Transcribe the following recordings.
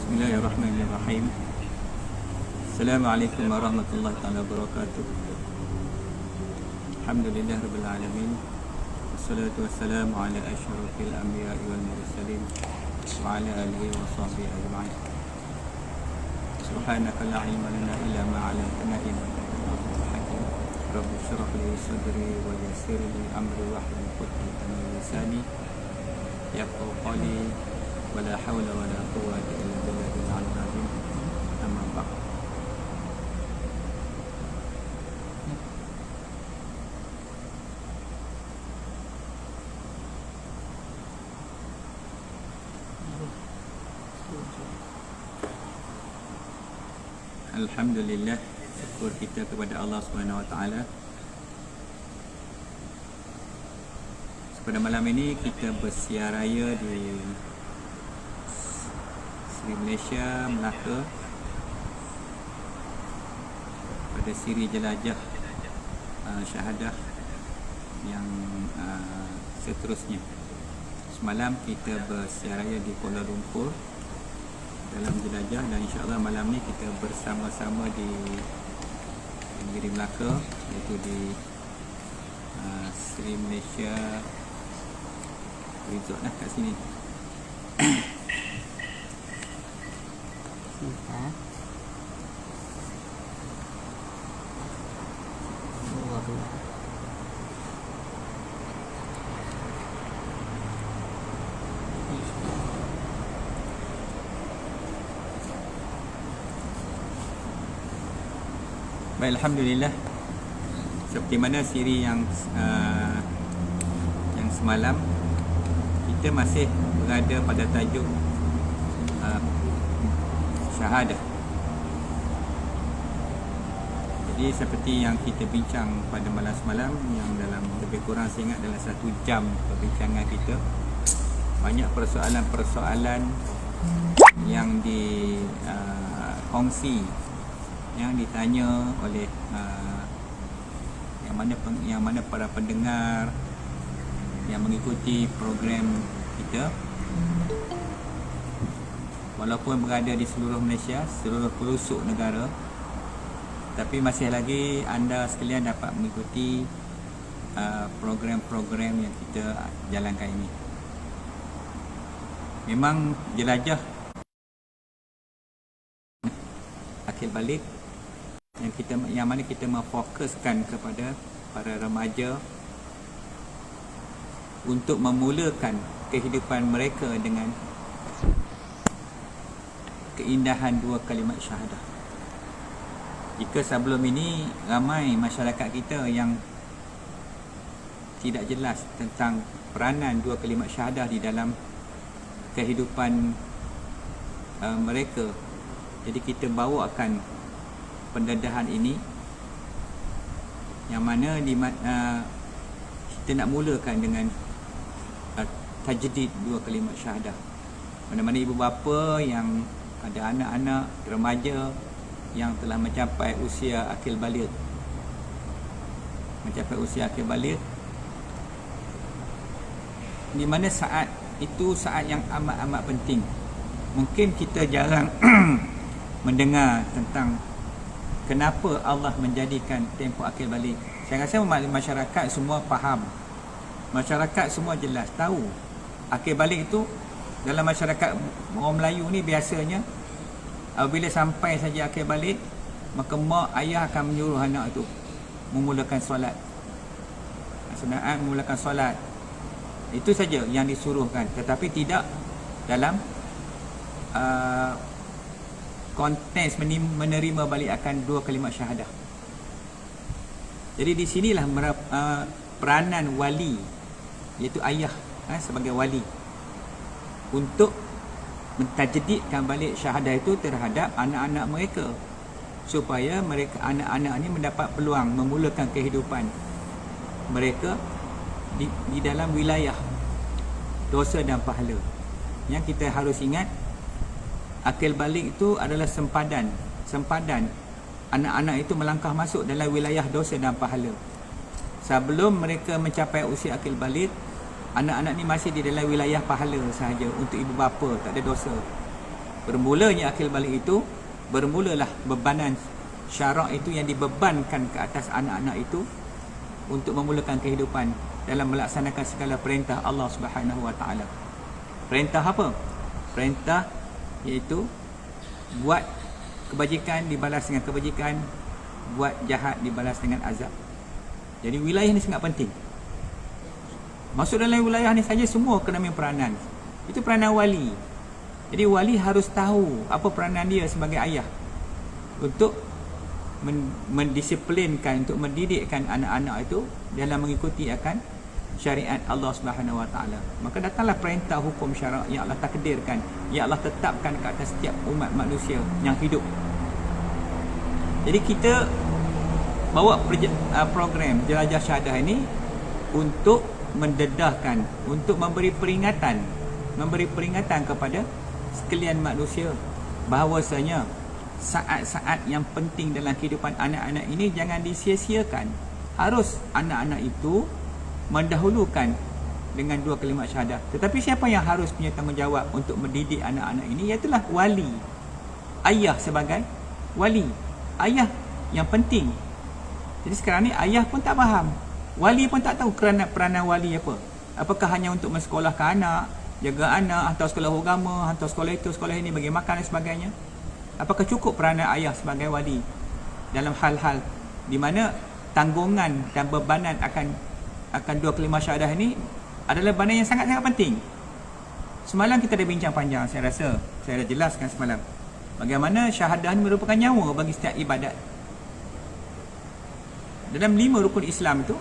Bismillahirrahmanirrahim. Assalamualaikum warahmatullahi wabarakatuh. Alhamdulillah rabbil alamin. Wassalatu wassalamu ala asyrafil anbiya'i wal mursalin wa ala alihi wa sahbihi ajma'in. Subhanaka la ilma lana illa ma 'allamtana innaka antal hakim. Rabbi shrah li sadri wa yassir li amri wahlul 'uqdatam min lisani yafqahu qawli. Wala hawla wala quwwata illa billahil aliyyil azim. Amma ba'd. Alhamdulillah, syukur kita kepada Allah Subhanahu Wa Taala. Pada malam ini kita bersiar raya di Sri Malaysia, Melaka, pada siri jelajah syahadah yang seterusnya. Semalam kita bersiar raya di Kuala Lumpur dalam jelajah, dan insya-Allah malam ni kita bersama-sama di negeri Melaka, iaitu di Sri Malaysia Resort lah kat sini. Baik, alhamdulillah. Seperti mana siri yang semalam, kita masih berada pada tajuk syahadah. Jadi seperti yang kita bincang pada malam semalam, yang dalam lebih kurang saya ingat dalam 1 jam perbincangan kita, banyak persoalan-persoalan yang dikongsi, yang ditanya oleh yang mana para pendengar yang mengikuti program kita, walaupun berada di seluruh Malaysia, seluruh pelosok negara, tapi masih lagi anda sekalian dapat mengikuti program-program yang kita jalankan ini. Memang jelajah akhir balik yang mana kita memfokuskan kepada para remaja untuk memulakan kehidupan mereka dengan keindahan 2 kalimat syahadah. Jika sebelum ini ramai masyarakat kita yang tidak jelas tentang peranan 2 kalimat syahadah di dalam kehidupan mereka, jadi kita bawakan pendedahan ini, yang mana kita nak mulakan dengan tajdid 2 kalimat syahadah. Mana-mana ibu bapa yang ada anak-anak remaja yang telah mencapai usia akil baligh, di mana saat itu saat yang amat-amat penting. Mungkin kita jarang mendengar tentang kenapa Allah menjadikan tempoh akil balik. Saya rasa masyarakat semua faham, masyarakat semua jelas tahu akil balik itu. Dalam masyarakat orang Melayu ni biasanya apabila sampai saja akil balik, maka mak ayah akan menyuruh anak itu memulakan solat, sunat memulakan solat. Itu saja yang disuruhkan, tetapi tidak dalam konteks menerima balik akan 2 kalimat syahadah. Jadi di sinilah peranan wali, iaitu ayah sebagai wali, untuk mentajdidkan balik syahadah itu terhadap anak-anak mereka, supaya mereka, anak-anak ini mendapat peluang memulakan kehidupan mereka di dalam wilayah dosa dan pahala. Yang kita harus ingat, akil balik itu adalah sempadan anak-anak itu melangkah masuk dalam wilayah dosa dan pahala. Sebelum mereka mencapai usia akil balik, anak-anak ni masih di dalam wilayah pahala sahaja untuk ibu bapa, tak ada dosa. Bermulanya akil balik itu, bermulalah bebanan syarak itu yang dibebankan ke atas anak-anak itu untuk memulakan kehidupan dalam melaksanakan segala perintah Allah Subhanahu Wa Taala. Perintah apa? Perintah iaitu buat kebajikan dibalas dengan kebajikan, buat jahat dibalas dengan azab. Jadi wilayah ni sangat penting. Masuk dalam wilayah ni saja semua kena main peranan. Itu peranan wali. Jadi wali harus tahu apa peranan dia sebagai ayah untuk mendisiplinkan, untuk mendidikkan anak-anak itu dalam mengikuti akan syariat Allah Subhanahu Wa Taala. Maka datanglah perintah hukum syarak yang Allah takdirkan, yang Allah tetapkan ke atas setiap umat manusia yang hidup. Jadi kita bawa program jelajah syahadah ini untuk mendedahkan, untuk memberi peringatan kepada sekalian manusia bahawasanya saat-saat yang penting dalam kehidupan anak-anak ini jangan disia-siakan. Harus anak-anak itu mendahulukan dengan dua kalimat syahadah. Tetapi siapa yang harus punya tanggungjawab untuk mendidik anak-anak ini? Iaitulah wali. Ayah sebagai wali. Ayah yang penting. Jadi sekarang ni ayah pun tak faham. Wali pun tak tahu peranan wali apa. Apakah hanya untuk mensekolahkan anak, jaga anak, hantar sekolah agama, hantar sekolah itu, sekolah ini, bagi makan dan sebagainya? Apakah cukup peranan ayah sebagai wali dalam hal-hal di mana tanggungan dan bebanan akan dua kalimah syahadah ini adalah bebanan yang sangat-sangat penting. Semalam kita dah bincang panjang, saya rasa saya dah jelaskan semalam bagaimana syahadah ini merupakan nyawa bagi setiap ibadat. Dalam 5 rukun Islam itu,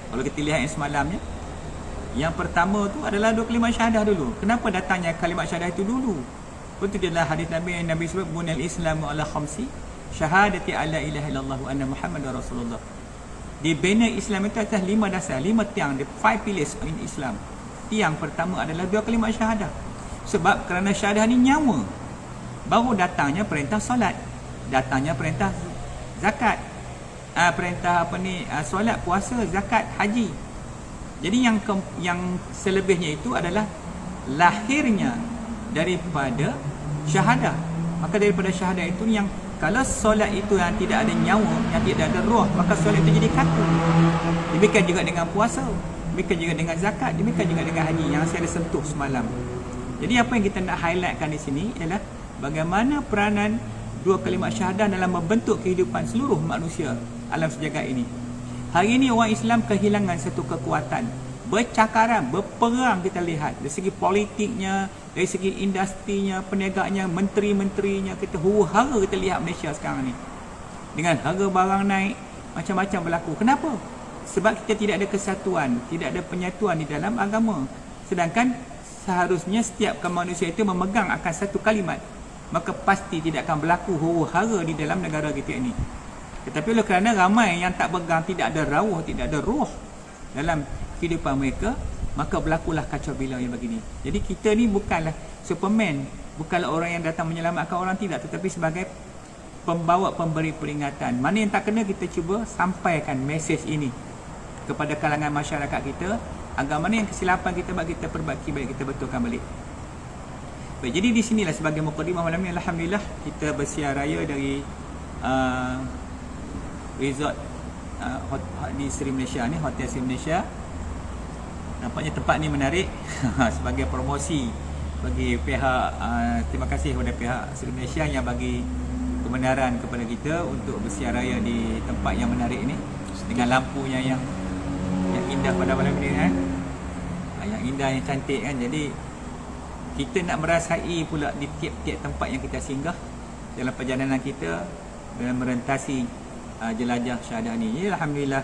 kalau kita lihat yang semalamnya, yang pertama tu adalah dua kalimah syahadah dulu. Kenapa datangnya kalimat syahadah itu dulu? Itu adalah hadis Nabi yang Nabi sebut bunal Islamu ala khamsi syahadati alla ilaha illallah wa anna Muhammadar Rasulullah. Dibina Islam itu atas 5 dasar, 5 tiang, the 5 pillars in Islam. Tiang pertama adalah dua kalimah syahadah. Sebab kerana syahadah ni nyawa, baru datangnya perintah solat, datangnya perintah zakat, perintah solat, puasa, zakat, haji. Jadi yang selebihnya itu adalah lahirnya daripada syahadah. Maka daripada syahadah itu, yang kalau solat itu yang tidak ada nyawa, yang tidak ada roh, maka solat itu jadi kaku. Demikian juga dengan puasa, demikian juga dengan zakat, demikian juga dengan haji yang saya ada sentuh semalam. Jadi apa yang kita nak highlightkan di sini ialah bagaimana peranan dua kalimat syahadah dalam membentuk kehidupan seluruh manusia alam sejagat ini. Hari ini orang Islam kehilangan satu kekuatan, bercakaran, berperang. Kita lihat dari segi politiknya, dari segi industrinya, perniagaannya, menteri-menterinya, kita huru-hara kita lihat Malaysia sekarang ni. Dengan harga barang naik, macam-macam berlaku. Kenapa? Sebab kita tidak ada kesatuan, tidak ada penyatuan di dalam agama. Sedangkan seharusnya setiap manusia itu memegang akan satu kalimat, maka pasti tidak akan berlaku huru-hara di dalam negara kita ini. Tetapi oleh kerana ramai yang tak pegang, tidak ada rawah, tidak ada roh dalam kehidupan mereka, maka berlakulah kacau bilau yang begini. Jadi kita ni bukanlah Superman, bukanlah orang yang datang menyelamatkan orang, tidak, tetapi sebagai pembawa, pemberi peringatan. Mana yang tak kena, kita cuba sampaikan mesej ini kepada kalangan masyarakat kita, agar mana yang kesilapan kita buat, kita perbaiki balik, kita betulkan balik. Baik, jadi di sinilah sebagai mukadimah malam ni, alhamdulillah kita bersiar raya dari resort di Sri Malaysia ni, Hotel Sri Malaysia. Nampaknya tempat ni menarik sebagai promosi bagi pihak, terima kasih kepada pihak Sri Malaysia yang bagi kebenaran kepada kita untuk bersiar raya di tempat yang menarik ni, dengan lampunya yang indah pada malam ni kan, yang indah, yang cantik kan. Jadi kita nak merasai pula di tiap-tiap tempat yang kita singgah dalam perjalanan kita dalam merentasi jelajah syahadah ni. Ya, alhamdulillah.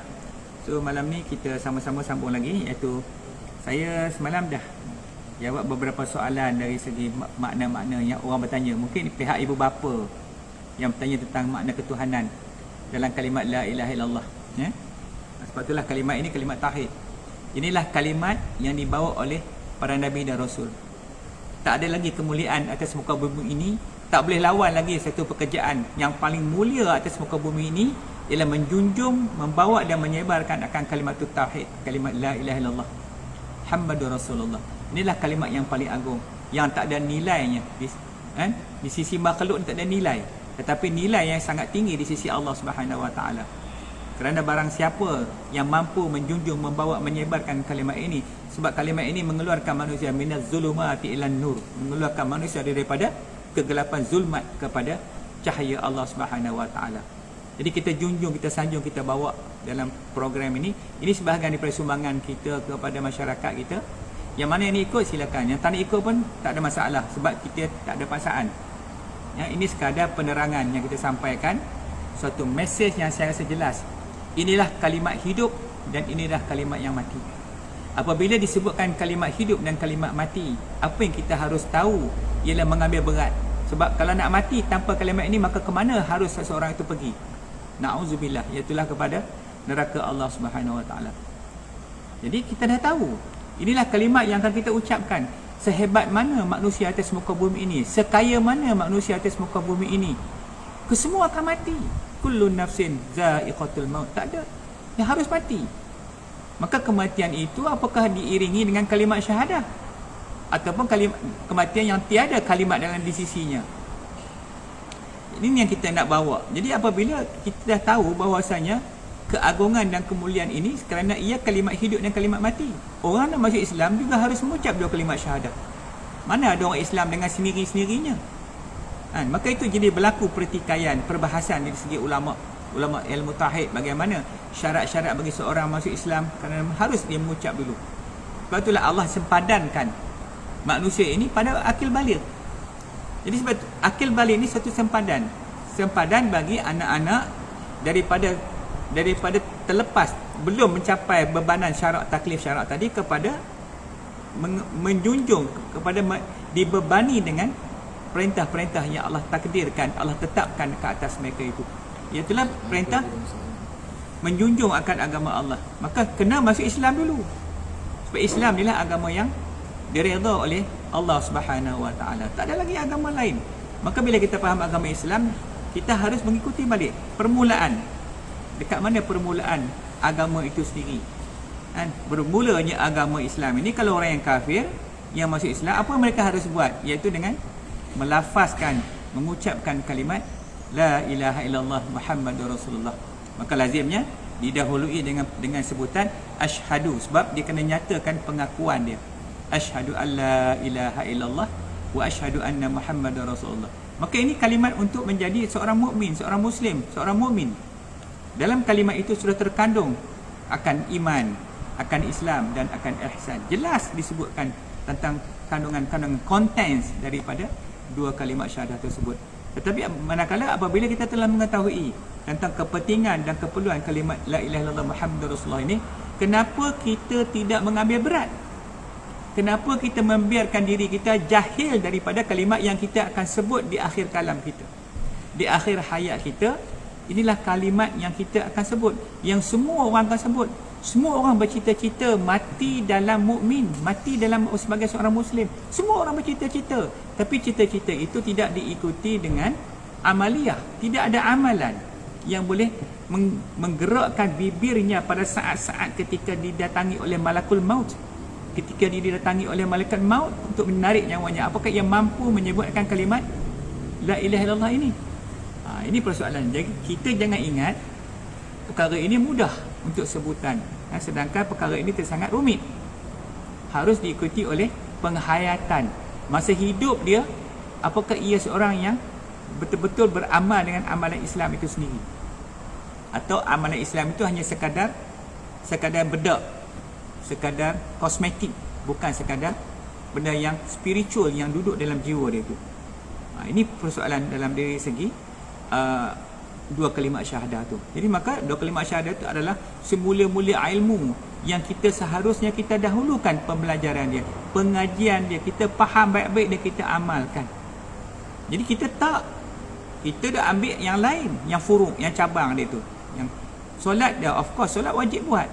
So malam ni kita sama-sama sambung lagi, iaitu saya semalam dah jawab beberapa soalan dari segi makna-makna yang orang bertanya. Mungkin pihak ibu bapa yang bertanya tentang makna ketuhanan dalam kalimat la ilaha illallah, ya. Sebab itulah kalimat ini kalimat tauhid. Inilah kalimat yang dibawa oleh para nabi dan rasul. Tak ada lagi kemuliaan atas muka bumi ini, tak boleh lawan lagi satu pekerjaan yang paling mulia atas muka bumi ini ialah menjunjung, membawa dan menyebarkan akan kalimat tauhid, kalimat la ilaha illallah Muhammadur Rasulullah. Inilah kalimat yang paling agung, yang tak ada nilainya kan? Di sisi makhluk tak ada nilai, tetapi nilai yang sangat tinggi di sisi Allah Subhanahu Wa Taala. Kerana barang siapa yang mampu menjunjung, membawa, menyebarkan kalimat ini, sebab kalimat ini mengeluarkan manusia minaz zulumati ilan nur, mengeluarkan manusia daripada kegelapan zulmat kepada cahaya Allah Subhanahu Wa Taala. Jadi kita junjung, kita sanjung, kita bawa dalam program ini. Ini sebahagian daripada sumbangan kita kepada masyarakat kita. Yang mana yang ikut silakan, yang tak nak ikut pun tak ada masalah, sebab kita tak ada paksaan. Ini sekadar penerangan yang kita sampaikan, suatu mesej yang saya rasa jelas. Inilah kalimat hidup dan inilah kalimat yang mati. Apabila disebutkan kalimat hidup dan kalimat mati, apa yang kita harus tahu ialah mengambil berat. Sebab kalau nak mati tanpa kalimat ini, maka ke mana harus seseorang itu pergi? Na'udzubillah, iaitulah kepada neraka Allah Subhanahu Wa Taala. Jadi kita dah tahu, inilah kalimat yang akan kita ucapkan. Sehebat mana manusia atas muka bumi ini, sekaya mana manusia atas muka bumi ini, kesemua akan mati. Kullu nafsin za'iqatul maut. Tak ada yang harus mati. Maka kematian itu apakah diiringi dengan kalimat syahadah, ataupun kematian yang tiada kalimat dalam di sisinya? Ini yang kita nak bawa. Jadi apabila kita dah tahu bahawasanya keagungan dan kemuliaan ini kerana ia kalimat hidup dan kalimat mati, orang nak masuk Islam juga harus mengucap dua kalimat syahadah. Mana ada orang Islam dengan sendiri-sendirinya? Maka itu jadi berlaku pertikaian, perbahasan dari segi ulama ilmu tauhid, bagaimana syarat-syarat bagi seorang masuk Islam, kerana harus dia mengucap dulu. Sebab itulah Allah sempadankan manusia ini pada akil baligh. Jadi sebab akil baligh ini satu sempadan bagi anak-anak daripada terlepas, belum mencapai bebanan syarat taklif syarat tadi, kepada menjunjung, kepada dibebani dengan perintah-perintah yang Allah takdirkan, Allah tetapkan ke atas mereka itu. Iaitulah perintah menjunjung akan agama Allah. Maka kena masuk Islam dulu. Sebab Islam inilah agama yang diredha oleh Allah Subhanahu Wa Taala. Tak ada lagi agama lain. Maka bila kita faham agama Islam, kita harus mengikuti balik permulaan. Dekat mana permulaan agama itu sendiri? Bermulanya agama Islam ini, kalau orang yang kafir yang masuk Islam, apa mereka harus buat? Iaitu dengan melafazkan, mengucapkan kalimat La ilaha illallah Muhammadur Rasulullah. Maka lazimnya didahului dengan sebutan asyhadu, sebab dia kena nyatakan pengakuan dia. Asyhadu an la ilaha illallah wa asyhadu anna Muhammadar Rasulullah. Maka ini kalimat untuk menjadi seorang mukmin, seorang muslim, seorang mukmin. Dalam kalimat itu sudah terkandung akan iman, akan Islam dan akan ihsan. Jelas disebutkan tentang kandungan-kandungan contents daripada dua kalimat syahadah tersebut. Tetapi manakala apabila kita telah mengetahui tentang kepentingan dan keperluan kalimat La ilaha illallah Muhammadur Rasulullah ini, kenapa kita tidak mengambil berat? Kenapa kita membiarkan diri kita jahil daripada kalimat yang kita akan sebut di akhir kalam kita, di akhir hayat kita? Inilah kalimat yang kita akan sebut, yang semua orang akan sebut. Semua orang bercita-cita mati dalam mukmin, mati dalam sebagai seorang muslim. Semua orang bercita-cita, tapi cita-cita itu tidak diikuti dengan amaliyah. Tidak ada amalan yang boleh menggerakkan bibirnya pada saat-saat ketika didatangi oleh malakul maut, ketika didatangi oleh malaikat maut untuk menarik nyawanya. Apakah ia mampu menyebutkan kalimat La ilaha illallah ini? Ini persoalan. Jadi kita jangan ingat perkara ini mudah untuk sebutan, sedangkan perkara ini sangat rumit. Harus diikuti oleh penghayatan masa hidup dia. Apakah ia seorang yang betul-betul beramal dengan amalan Islam itu sendiri, atau amalan Islam itu hanya sekadar bedak, sekadar kosmetik, bukan sekadar benda yang spiritual yang duduk dalam jiwa dia itu. Ini persoalan dalam diri segi dua kalimat syahadah tu. Jadi maka dua kalimat syahadah tu adalah semula-mula ilmu yang kita seharusnya kita dahulukan pembelajaran dia, pengajian dia, kita faham baik-baik dan kita amalkan. Jadi kita dah ambil yang lain, yang furuk, yang cabang dia tu. Yang solat dia, of course solat wajib buat.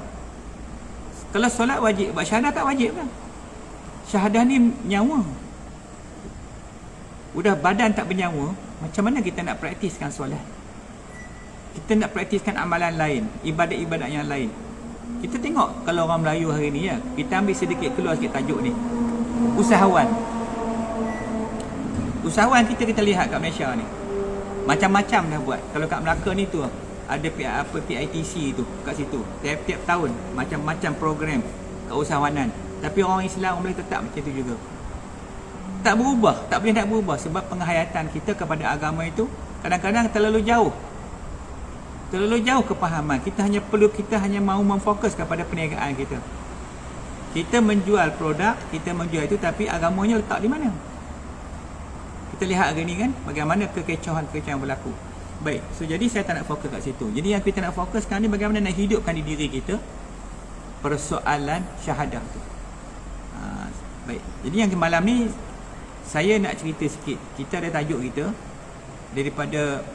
Kalau solat wajib buat, syahadah tak wajib kan? Syahadah ni nyawa. Udah badan tak bernyawa, macam mana kita nak praktiskan solat? Kita nak praktiskan amalan lain, ibadat-ibadat yang lain. Kita tengok kalau orang Melayu hari ni, kita ambil sedikit, keluar sikit tajuk ni, usahawan. Usahawan kita lihat kat Malaysia ni, macam-macam dah buat. Kalau kat Melaka ni tu ada PITC tu kat situ. Tiap-tiap tahun macam-macam program keusahawanan. Tapi orang Islam, orang Melayu tetap macam tu juga. Tak berubah, tak boleh nak berubah sebab penghayatan kita kepada agama itu kadang-kadang terlalu jauh. Terlalu jauh kepahaman. Kita hanya mahu memfokus kepada perniagaan kita. Kita menjual produk, kita menjual itu, tapi agamanya letak di mana? Kita lihat hari ni kan bagaimana kekecohan berlaku. Baik, so jadi saya tak nak fokus kat situ. Jadi yang kita nak fokus sekarang ni bagaimana nak hidupkan di diri kita persoalan syahadah tu. Baik, jadi yang malam ni saya nak cerita sikit. Kita ada tajuk kita daripada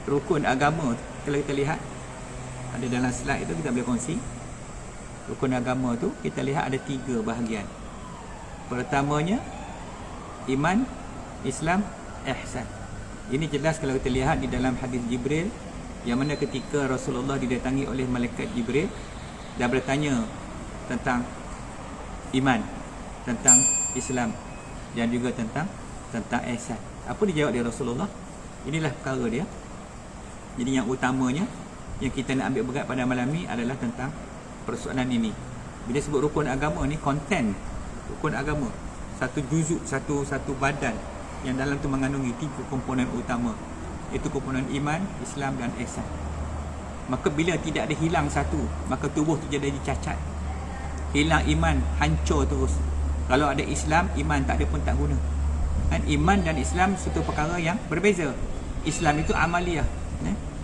rukun agama. Kalau kita lihat ada dalam slide itu, kita boleh kongsi. Rukun agama tu kita lihat ada 3 bahagian. Pertamanya iman, Islam, ihsan. Ini jelas kalau kita lihat di dalam hadis Jibril, yang mana ketika Rasulullah didatangi oleh malaikat Jibril dan bertanya tentang iman, tentang Islam dan juga tentang ihsan. Apa dijawab dia Rasulullah? Inilah perkara dia. Jadi yang utamanya yang kita nak ambil berat pada malam ni adalah tentang persoalan ini. Bila sebut rukun agama ni, konten rukun agama, satu juzuk, satu badan yang dalam tu mengandungi 3 komponen utama, iaitu komponen iman, Islam dan ihsan. Maka bila tidak ada hilang satu, maka tubuh tu jadi cacat. Hilang iman, hancur terus. Kalau ada Islam, iman tak ada pun tak guna. Kan iman dan Islam satu perkara yang berbeza. Islam itu amaliyah,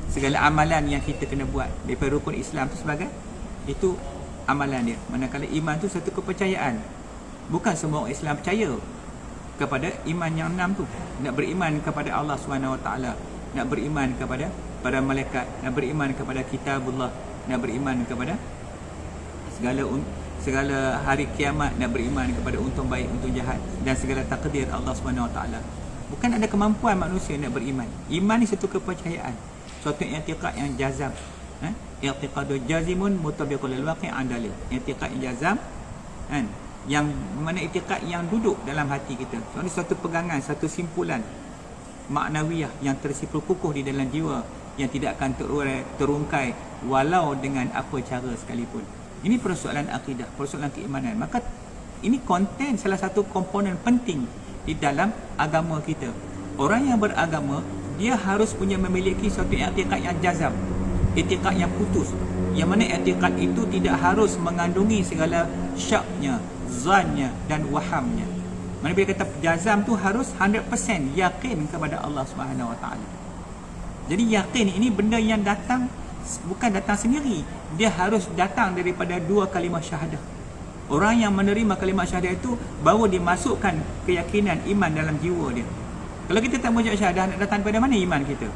segala amalan yang kita kena buat daripada rukun Islam tu sebagai itu amalan dia. Manakala iman tu satu kepercayaan. Bukan semua orang Islam percaya kepada iman yang 6 tu. Nak beriman kepada Allah SWT, nak beriman kepada para malaikat, nak beriman kepada kitabullah, nak beriman kepada segala hari kiamat, nak beriman kepada untung baik, untung jahat dan segala takdir Allah SWT. Bukan ada kemampuan manusia nak beriman. Iman ni satu kepercayaan, suatu i'tiqad yang jazam. I'tiqadu jazimun mutabiqul lil waqi' dalil. I'tiqad yang jazam kan, yang mana i'tiqad yang duduk dalam hati kita. So, ini suatu pegangan, satu simpulan maknawiyah yang tersimpul kukuh di dalam jiwa, yang tidak akan terungkai walau dengan apa cara sekalipun. Ini persoalan akidah, persoalan keimanan. Maka ini konten salah satu komponen penting di dalam agama kita. Orang yang beragama, dia harus memiliki suatu i'tiqad yang jazam, i'tiqad yang putus, yang mana i'tiqad itu tidak harus mengandungi segala syaknya, zannya dan wahamnya. Mana bila kata jazam tu harus 100% yakin kepada Allah Subhanahu Wa Taala. Jadi yakin ini benda yang datang, bukan datang sendiri, dia harus datang daripada 2 kalimah syahadah. Orang yang menerima kalimah syahadah itu baru dimasukkan keyakinan iman dalam jiwa dia. Kalau kita tak mengucap syahadah, nak datang daripada mana iman kita?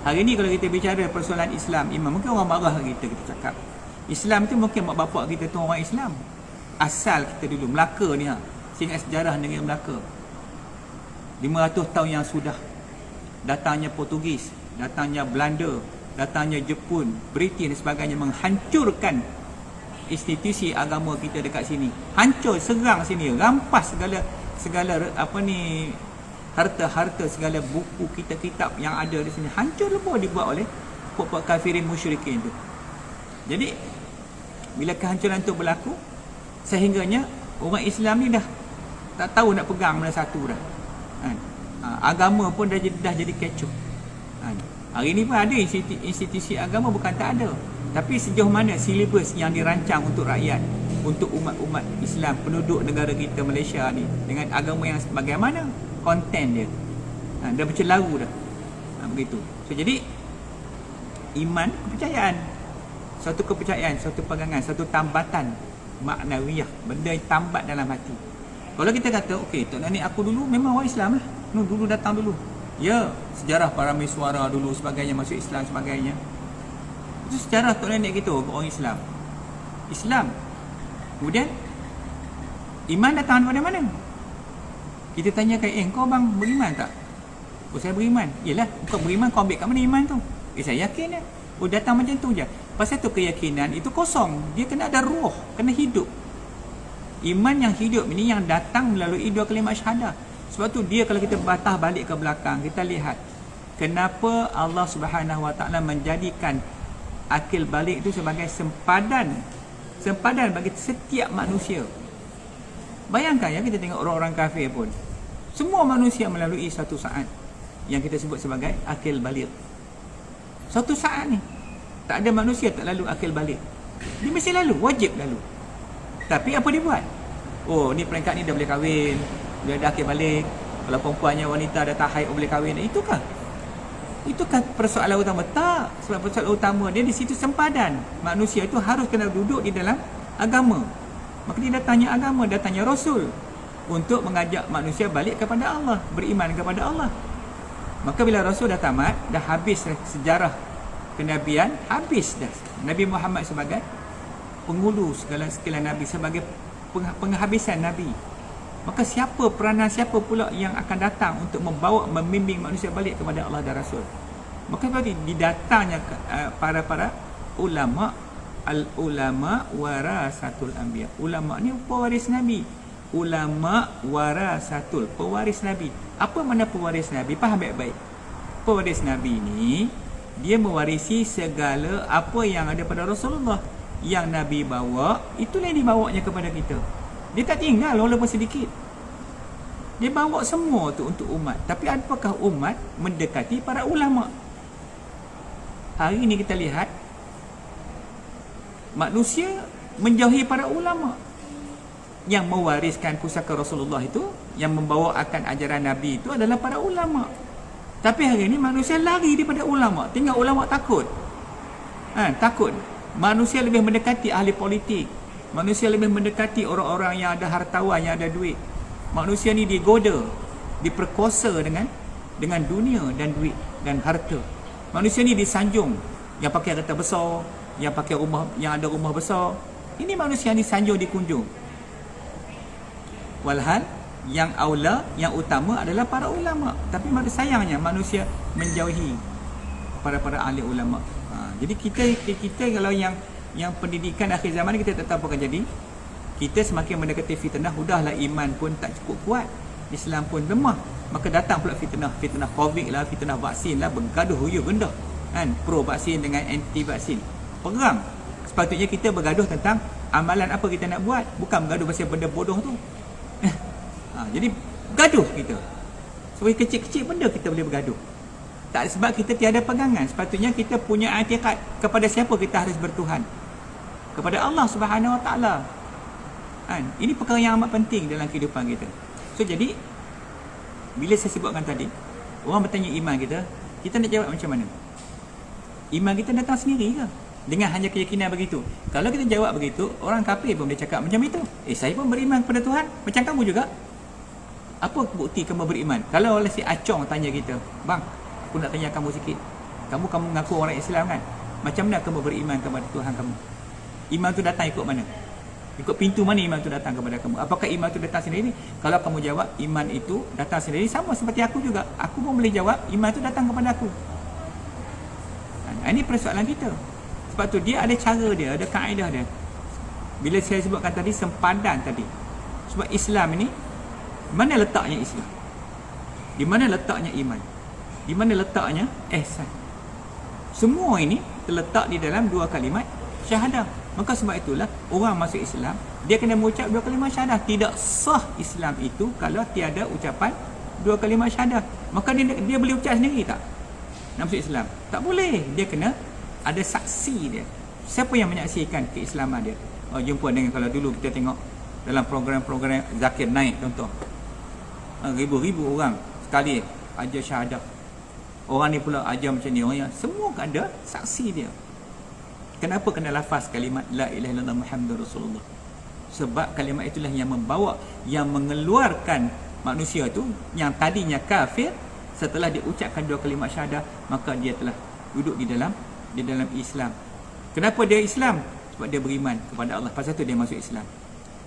Hari ni kalau kita bicara persoalan Islam, iman, mungkin orang marah kita cakap Islam tu mungkin mak bapak kita tu orang Islam. Asal kita dulu Melaka ni, saya ingat sejarah negeri Melaka 500 tahun yang sudah, datangnya Portugis, datangnya Belanda, datangnya Jepun, British dan sebagainya menghancurkan institusi agama kita dekat sini. Hancur, serang sini, rampas segala harta-harta, segala buku, kitab-kitab yang ada di sini. Hancur lebur dibuat oleh puak-puak kafirin musyrikin tu. Jadi bila kehancuran tu berlaku, sehingganya orang Islam ni dah tak tahu nak pegang mana satu dah. Agama pun dah jadi kecoh. Hari ni pun ada institusi agama, bukan tak ada. Tapi sejauh mana silibus yang dirancang untuk rakyat, untuk umat-umat Islam, penduduk negara kita Malaysia ni, dengan agama yang bagaimana konten dia, dah bercelaru dah. Begitu. So jadi iman, kepercayaan, suatu kepercayaan, suatu pegangan, satu tambatan maknawiyah, benda yang tambat dalam hati. Kalau kita kata okey, tok nenek aku dulu memang orang Islam lah, dulu datang dulu, ya, sejarah para miswara dulu sebagainya, masuk Islam sebagainya, itu sejarah tok nenek kita orang Islam. Kemudian iman datang daripada mana? Kita tanyakan, kau bang beriman tak? Oh, saya beriman. Yelah, kau beriman, kau ambil kat mana iman tu? Saya yakin lah. Oh, datang macam tu je. Pasal tu keyakinan itu kosong, dia kena ada ruh, kena hidup. Iman yang hidup ini yang datang melalui 2 kalimah syahadah. Sebab tu dia, kalau kita batah balik ke belakang, kita lihat kenapa Allah Subhanahu Wa Taala menjadikan akil balik itu sebagai sempadan bagi setiap manusia. Bayangkan ya, kita tengok orang-orang kafir pun, semua manusia melalui satu saat yang kita sebut sebagai akil balik. Satu saat ni tak ada manusia tak lalu akil balik. Dia mesti lalu, wajib lalu. Tapi apa dia buat? Oh, ni peringkat ni dah boleh kahwin, dia ada akil balik. Kalau perempuannya, wanita dah tak haid boleh kahwin. Itukah persoalan utama? Tak. Sebab persoalan utama dia di situ sempadan. Manusia itu harus kena duduk di dalam agama. Maka dia datangnya agama, datangnya Rasul untuk mengajak manusia balik kepada Allah, beriman kepada Allah. Maka bila Rasul dah tamat, dah habis sejarah kenabian, habis dah. Nabi Muhammad sebagai penghulu segala Nabi, sebagai penghabisan Nabi. Maka peranan siapa pula yang akan datang untuk membimbing manusia balik kepada Allah dan Rasul? Maka berarti didatangnya para ulama, al-ulama warasatul anbiya. Ulama ni pewaris Nabi. Ulama warasatul, pewaris Nabi. Apa makna pewaris Nabi? Faham baik-baik. Pewaris Nabi ni dia mewarisi segala apa yang ada pada Rasulullah. Yang Nabi bawa, itulah yang dibawanya kepada kita. Dia tak tinggal walaupun sedikit. Dia bawa semua tu untuk umat. Tapi apakah umat mendekati para ulama? Hari ini kita lihat manusia menjauhi para ulama. Yang mewariskan pusaka Rasulullah itu, yang membawakan ajaran Nabi itu adalah para ulama. Tapi hari ini manusia lari daripada ulama. Tinggal ulama takut. Takut. Manusia lebih mendekati ahli politik. Manusia lebih mendekati orang-orang yang ada hartawan, yang ada duit. Manusia ni digoda, diperkosa dengan dunia dan duit dan harta. Manusia ni disanjung, yang pakai kereta besar, yang pakai rumah, yang ada rumah besar. Ini manusia ni disanjung, dikunjung. Walhal yang aula, yang utama adalah para ulama. Tapi sayangnya manusia menjauhi para ahli ulama. Jadi kita kalau yang pendidikan akhir zaman ni, kita tak tahu apa akan jadi. Kita semakin mendekati fitnah, udahlah iman pun tak cukup kuat, Islam pun lemah, maka datang pula fitnah Covid lah, fitnah vaksin lah, bergaduh huyu gendah kan, pro vaksin dengan anti vaksin, perang. Sepatutnya kita bergaduh tentang amalan apa kita nak buat, bukan bergaduh pasal benda bodoh tu. Jadi gaduh kita sebab kecil-kecil benda kita boleh bergaduh. Tak, sebab kita tiada pegangan. Sepatutnya kita punya i'tiqad kepada siapa kita harus bertuhan, kepada Allah Subhanahu Wa Taala. Ini perkara yang amat penting dalam kehidupan kita. So jadi bila saya sebutkan tadi, orang bertanya iman kita, kita nak jawab macam mana? Iman kita datang sendiri ke dengan hanya keyakinan begitu? Kalau kita jawab begitu, orang kafir pun boleh cakap macam itu. Saya pun beriman kepada Tuhan macam kamu juga. Apa bukti kamu beriman? Kalau oleh si Acong tanya kita, bang, aku nak tanya kamu sikit, kamu mengaku orang Islam kan? Macam mana kamu beriman kepada Tuhan kamu? Iman tu datang ikut mana? Ikut pintu mana iman tu datang kepada kamu? Apakah iman tu datang sendiri? Kalau kamu jawab iman itu datang sendiri, sama seperti aku juga. Aku pun boleh jawab iman tu datang kepada aku. Ini persoalan kita. Sebab tu dia ada cara dia, ada kaedah dia. Bila saya sebutkan tadi sempadan tadi. Sebab Islam ini, mana letaknya Islam? Di mana letaknya iman? Di mana letaknya ihsan? Semua ini terletak di dalam dua kalimat syahadah. Maka sebab itulah orang masuk Islam, dia kena mengucap dua kalimat syahadah. Tidak sah Islam itu kalau tiada ucapan dua kalimat syahadah. Maka dia boleh ucap sendiri tak? Nak masuk Islam? Tak boleh. Dia kena ada saksi dia. Siapa yang menyaksikan keislaman dia? Jumpa dengan, kalau dulu kita tengok dalam program-program Zakir Naik contoh, ribu-ribu orang sekali ajar syahadah. Orang ni pula ajar macam ni, orang yang semua ada saksi dia. Kenapa kena lafaz kalimat la ilaha illallah Muhammadur Rasulullah? Sebab kalimat itulah yang membawa, yang mengeluarkan manusia tu yang tadinya kafir, setelah dia ucapkan dua kalimat syahadah, maka dia telah duduk di dalam Islam. Kenapa dia Islam? Sebab dia beriman kepada Allah. Pasal tu dia masuk Islam.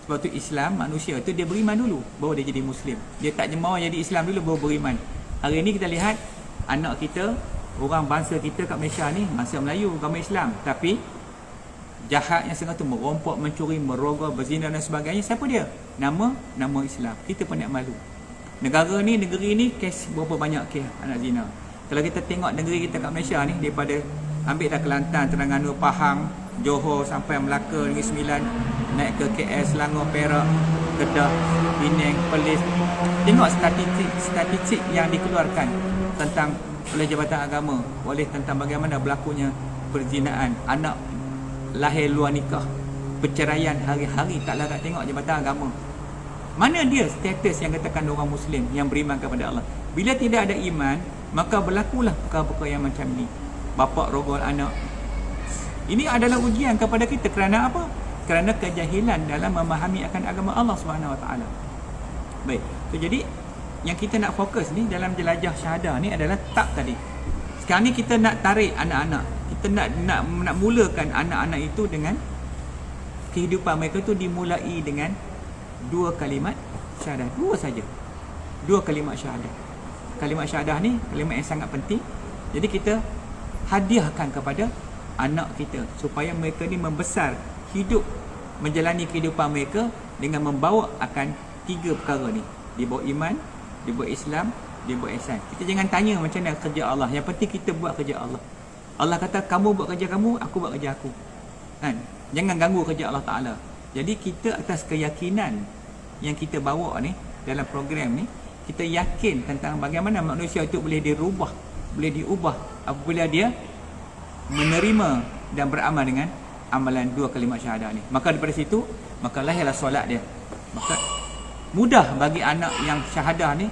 Sebab tu Islam, manusia tu dia beriman dulu baru dia jadi Muslim. Dia tak mau jadi Islam dulu baru beriman. Hari ni kita lihat anak kita, orang bangsa kita kat Malaysia ni, bangsa Melayu, agama Islam, tapi jahat yang setengah tu merompok, mencuri, merogol, berzina dan sebagainya. Siapa dia? Nama Islam. Kita pun nak malu. Negeri ni kes berapa banyak kes anak zina. Kalau kita tengok negeri kita kat Malaysia ni, daripada ambil dah Kelantan, Terengganu, Pahang, Johor sampai Melaka, Negeri Sembilan, naik ke KL, Selangor, Perak, Kedah, Penang, Perlis. Tengok statistik yang dikeluarkan tentang oleh Jabatan Agama, oleh tentang bagaimana berlakunya perzinaan, anak lahir luar nikah, perceraian hari-hari tak larat tengok Jabatan Agama. Mana dia status yang katakan orang Muslim yang beriman kepada Allah? Bila tidak ada iman, maka berlakulah perkara-perkara yang macam ni. Bapa rogol anak. Ini adalah ujian kepada kita kerana apa? Kerana kejahilan dalam memahami akan agama Allah Subhanahu Wa Taala. Baik. So, jadi yang kita nak fokus ni dalam jelajah syahadah ni adalah tak tadi. Sekarang ni kita nak tarik anak-anak. Kita nak mulakan anak-anak itu dengan kehidupan mereka tu dimulai dengan 2 kalimat syahadah. 2 saja. 2 kalimat syahadah. Kalimat syahadah ni kalimat yang sangat penting. Jadi kita hadiahkan kepada anak kita supaya mereka ni membesar, hidup, menjalani kehidupan mereka dengan membawa akan 3 perkara ni. Dia bawa iman, dia bawa Islam, dia bawa ihsan. Kita jangan tanya macam mana kerja Allah. Yang penting kita buat kerja Allah. Allah kata kamu buat kerja kamu, aku buat kerja aku. Kan? Jangan ganggu kerja Allah Ta'ala. Jadi kita atas keyakinan yang kita bawa ni dalam program ni, kita yakin tentang bagaimana manusia itu boleh dirubah, boleh diubah apabila dia menerima dan beramal dengan amalan 2 kalimat syahadah ni. Maka daripada situ, maka lahirlah solat dia. Maka mudah bagi anak yang syahadah ni,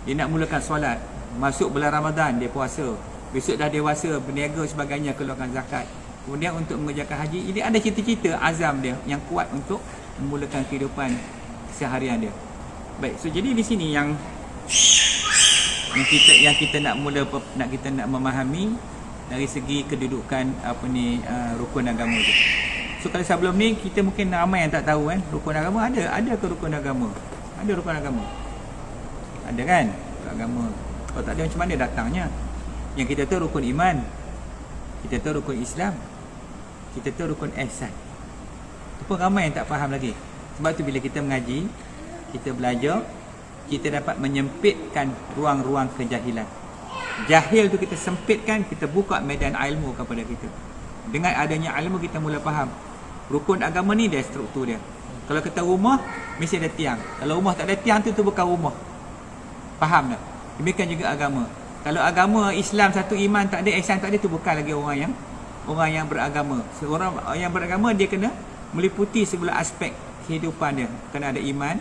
dia nak mulakan solat, masuk bulan Ramadan dia puasa, besok dah dewasa, berniaga sebagainya, keluarkan zakat, kemudian untuk mengerjakan haji. Ini ada cita-cita azam dia yang kuat untuk memulakan kehidupan seharian dia. Baik, so jadi di sini yang kita nak memahami dari segi kedudukan rukun agama tu. So kalau sebelum ni kita mungkin ramai yang tak tahu kan, rukun agama ada ke rukun agama? Ada rukun agama. Ada kan? Rukun agama. Kalau tak ada macam mana datangnya? Yang kita tahu rukun iman, kita tahu rukun Islam, kita tahu rukun ihsan. Itu pun ramai yang tak faham lagi. Sebab tu bila kita mengaji, kita belajar, kita dapat menyempitkan ruang-ruang kejahilan. Jahil tu kita sempitkan, kita buka medan ilmu kepada kita. Dengan adanya ilmu kita mula faham. Rukun agama ni dia struktur dia. Kalau kita rumah, mesti ada tiang. Kalau rumah tak ada tiang tu bukan rumah. Faham tak? Demikian juga agama. Kalau agama Islam satu, iman tak ada, ihsan tak ada, tu bukan lagi orang yang beragama. Seorang yang beragama dia kena meliputi segala aspek kehidupan dia. Kena ada iman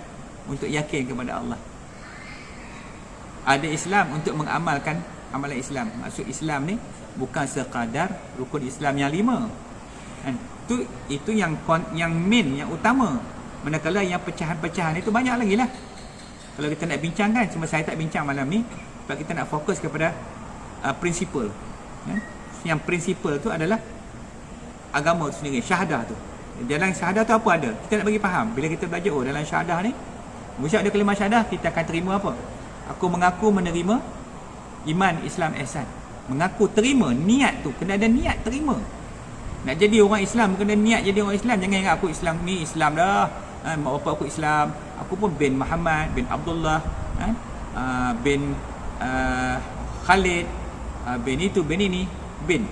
untuk yakin kepada Allah. Ada Islam untuk mengamalkan amalan Islam. Maksud Islam ni bukan sekadar rukun Islam yang 5. Kan? Itu yang main, yang utama. Manakala yang pecahan-pecahan itu banyak lagi lah. Kalau kita nak bincangkan, cuma saya tak bincang malam ni sebab kita nak fokus kepada prinsipal. Yang prinsipal tu adalah agama tu sendiri, syahadah tu. Dalam syahadah tu apa ada? Kita nak bagi faham. Bila kita belajar dalam syahadah ni, mesti ada kalimah syahadah, kita akan terima apa? Aku mengaku menerima iman, Islam, ihsan. Mengaku terima, niat tu kena ada niat terima. Nak jadi orang Islam kena niat jadi orang Islam. Jangan ingat aku Islam ni Islam dah. Mak bapak aku Islam. Aku pun bin Muhammad, bin Abdullah, bin Khalid, bin itu, bin ini, bin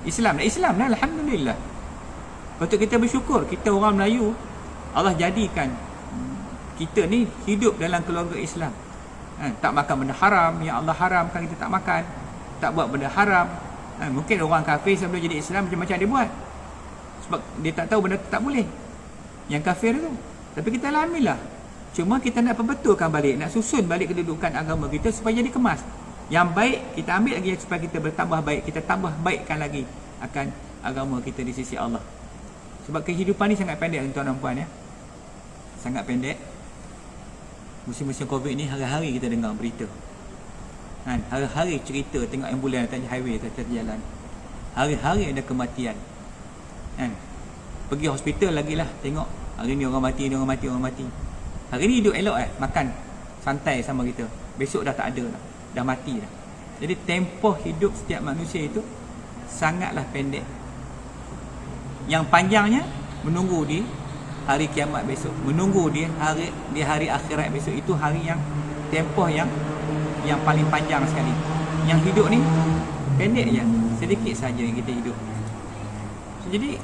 Islam dah, alhamdulillah. Patut kita bersyukur kita orang Melayu, Allah jadikan kita ni hidup dalam keluarga Islam. Tak makan benda haram, yang Allah haramkan kita tak makan. Tak buat benda haram. Mungkin orang kafir sebelum jadi Islam macam-macam dia buat, sebab dia tak tahu benda tu tak boleh, yang kafir tu. Tapi kita alhamdulillah. Cuma kita nak perbetulkan balik, nak susun balik kedudukan agama kita supaya jadi kemas. Yang baik kita ambil lagi supaya kita bertambah baik. Kita tambah baikkan lagi akan agama kita di sisi Allah. Sebab kehidupan ni sangat pendek tuan-tuan dan puan ya. Sangat pendek. Musim-musim Covid ni hari-hari kita dengar berita. Hari-hari cerita tengok ambulan atas highway, atas jalan. Hari-hari ada kematian. Pergi hospital lagi lah, tengok hari ni orang mati, orang mati. Hari ni hidup elok makan santai sama kita. Besok dah tak ada dah. Dah mati dah. Jadi tempoh hidup setiap manusia itu sangatlah pendek. Yang panjangnya menunggu di hari kiamat besok, menunggu di hari akhirat besok. Itu hari yang tempoh yang paling panjang sekali. Yang hidup ni pendek je, sedikit saja yang kita hidup. Jadi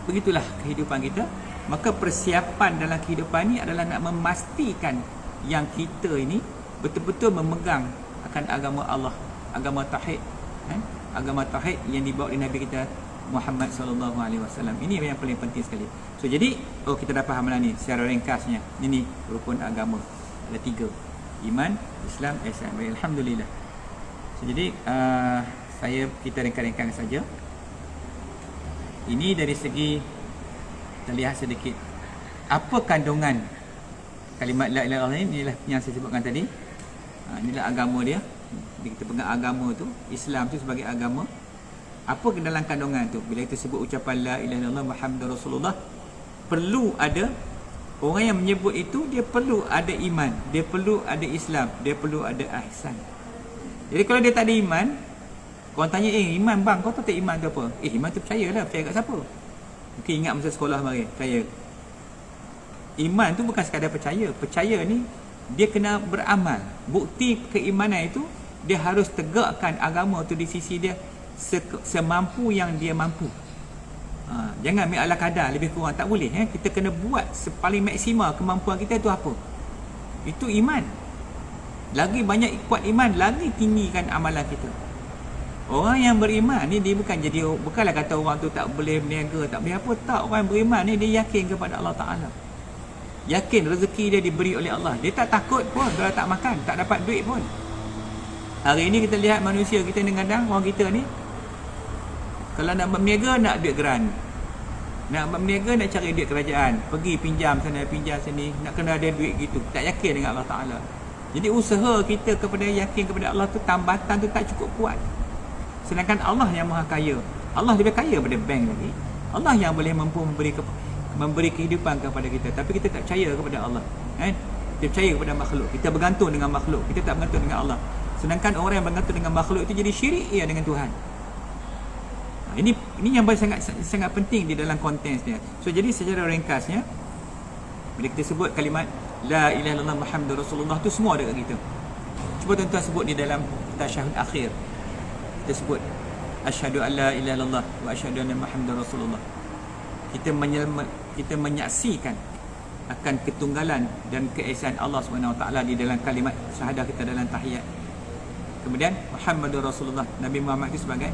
begitulah kehidupan kita. Maka persiapan dalam kehidupan ni adalah nak memastikan yang kita ini betul-betul memegang akan agama Allah, agama tauhid, agama tauhid yang dibawa oleh Nabi kita Muhammad sallallahu alaihi wasallam. Ini yang paling penting sekali. So jadi kita dah faham lah ni secara ringkasnya. Ini rukun agama. Ada 3. Iman, Islam, ihsan. Alhamdulillah. So jadi kita ringkas-ringkas saja. Ini dari segi kita lihat sedikit apa kandungan kalimat la ilaha illallah ini. Inilah yang saya sebutkan tadi. Inilah agama dia. Bila kita pegang agama tu, Islam tu sebagai agama, apa ke dalam kandungan tu? Bila kita sebut ucapan la ilaha illallah Muhammadur Rasulullah, perlu ada orang yang menyebut itu, dia perlu ada iman, dia perlu ada Islam, dia perlu ada ihsan. Jadi kalau dia tak ada iman, korang tanya, iman bang, kau tahu tak iman tu apa? Iman tu percayalah. Percaya kat siapa? Mungkin ingat masa sekolah mari, percaya. Iman tu bukan sekadar percaya. Percaya ni dia kena beramal. Bukti keimanan itu, dia harus tegakkan agama tu di sisi dia semampu yang dia mampu. Jangan ambil ala kadar lebih kurang, tak boleh. Kita kena buat sepaling maksimal kemampuan kita. Itu apa? Itu iman. Lagi banyak kuat iman, lagi tinggikan amalan kita. Orang yang beriman ni dia bukanlah kata orang tu tak boleh berniaga, tak boleh apa, tak. Orang beriman ni dia yakin kepada Allah Ta'ala, yakin rezeki dia diberi oleh Allah. Dia tak takut pun kalau tak makan, tak dapat duit pun. Hari ini kita lihat manusia kita ni, kadang orang kita ni kalau nak berniaga, nak duit geran, nak berniaga, nak cari duit kerajaan, pergi pinjam sana pinjam sini, nak kena ada duit gitu, tak yakin dengan Allah Ta'ala. Jadi usaha kita kepada yakin kepada Allah tu, tambatan tu tak cukup kuat. Sedangkan Allah yang maha kaya, Allah lebih kaya daripada bank lagi. Allah yang boleh mampu memberi kehidupan kepada kita. Tapi kita tak percaya kepada Allah, kita percaya kepada makhluk. Kita bergantung dengan makhluk, kita tak bergantung dengan Allah. Sedangkan orang yang bergantung dengan makhluk itu jadi syirik dengan Tuhan. Ini yang sangat penting di dalam konteks dia. So jadi secara ringkasnya, bila kita sebut kalimat la ilaha illallah Muhammadur Rasulullah tu, semua ada kat kita. Cuba tuan-tuan sebut di dalam tasyahud akhir. Kita sebut asyhadu an la ilaha illallah wa asyhadu anna Muhammadar Rasulullah. Kita menyaksikan akan ketunggalan dan keesaan Allah SWT di dalam kalimat syahadah kita dalam tahiyat. Kemudian Muhammadur Rasulullah, Nabi Muhammad itu sebagai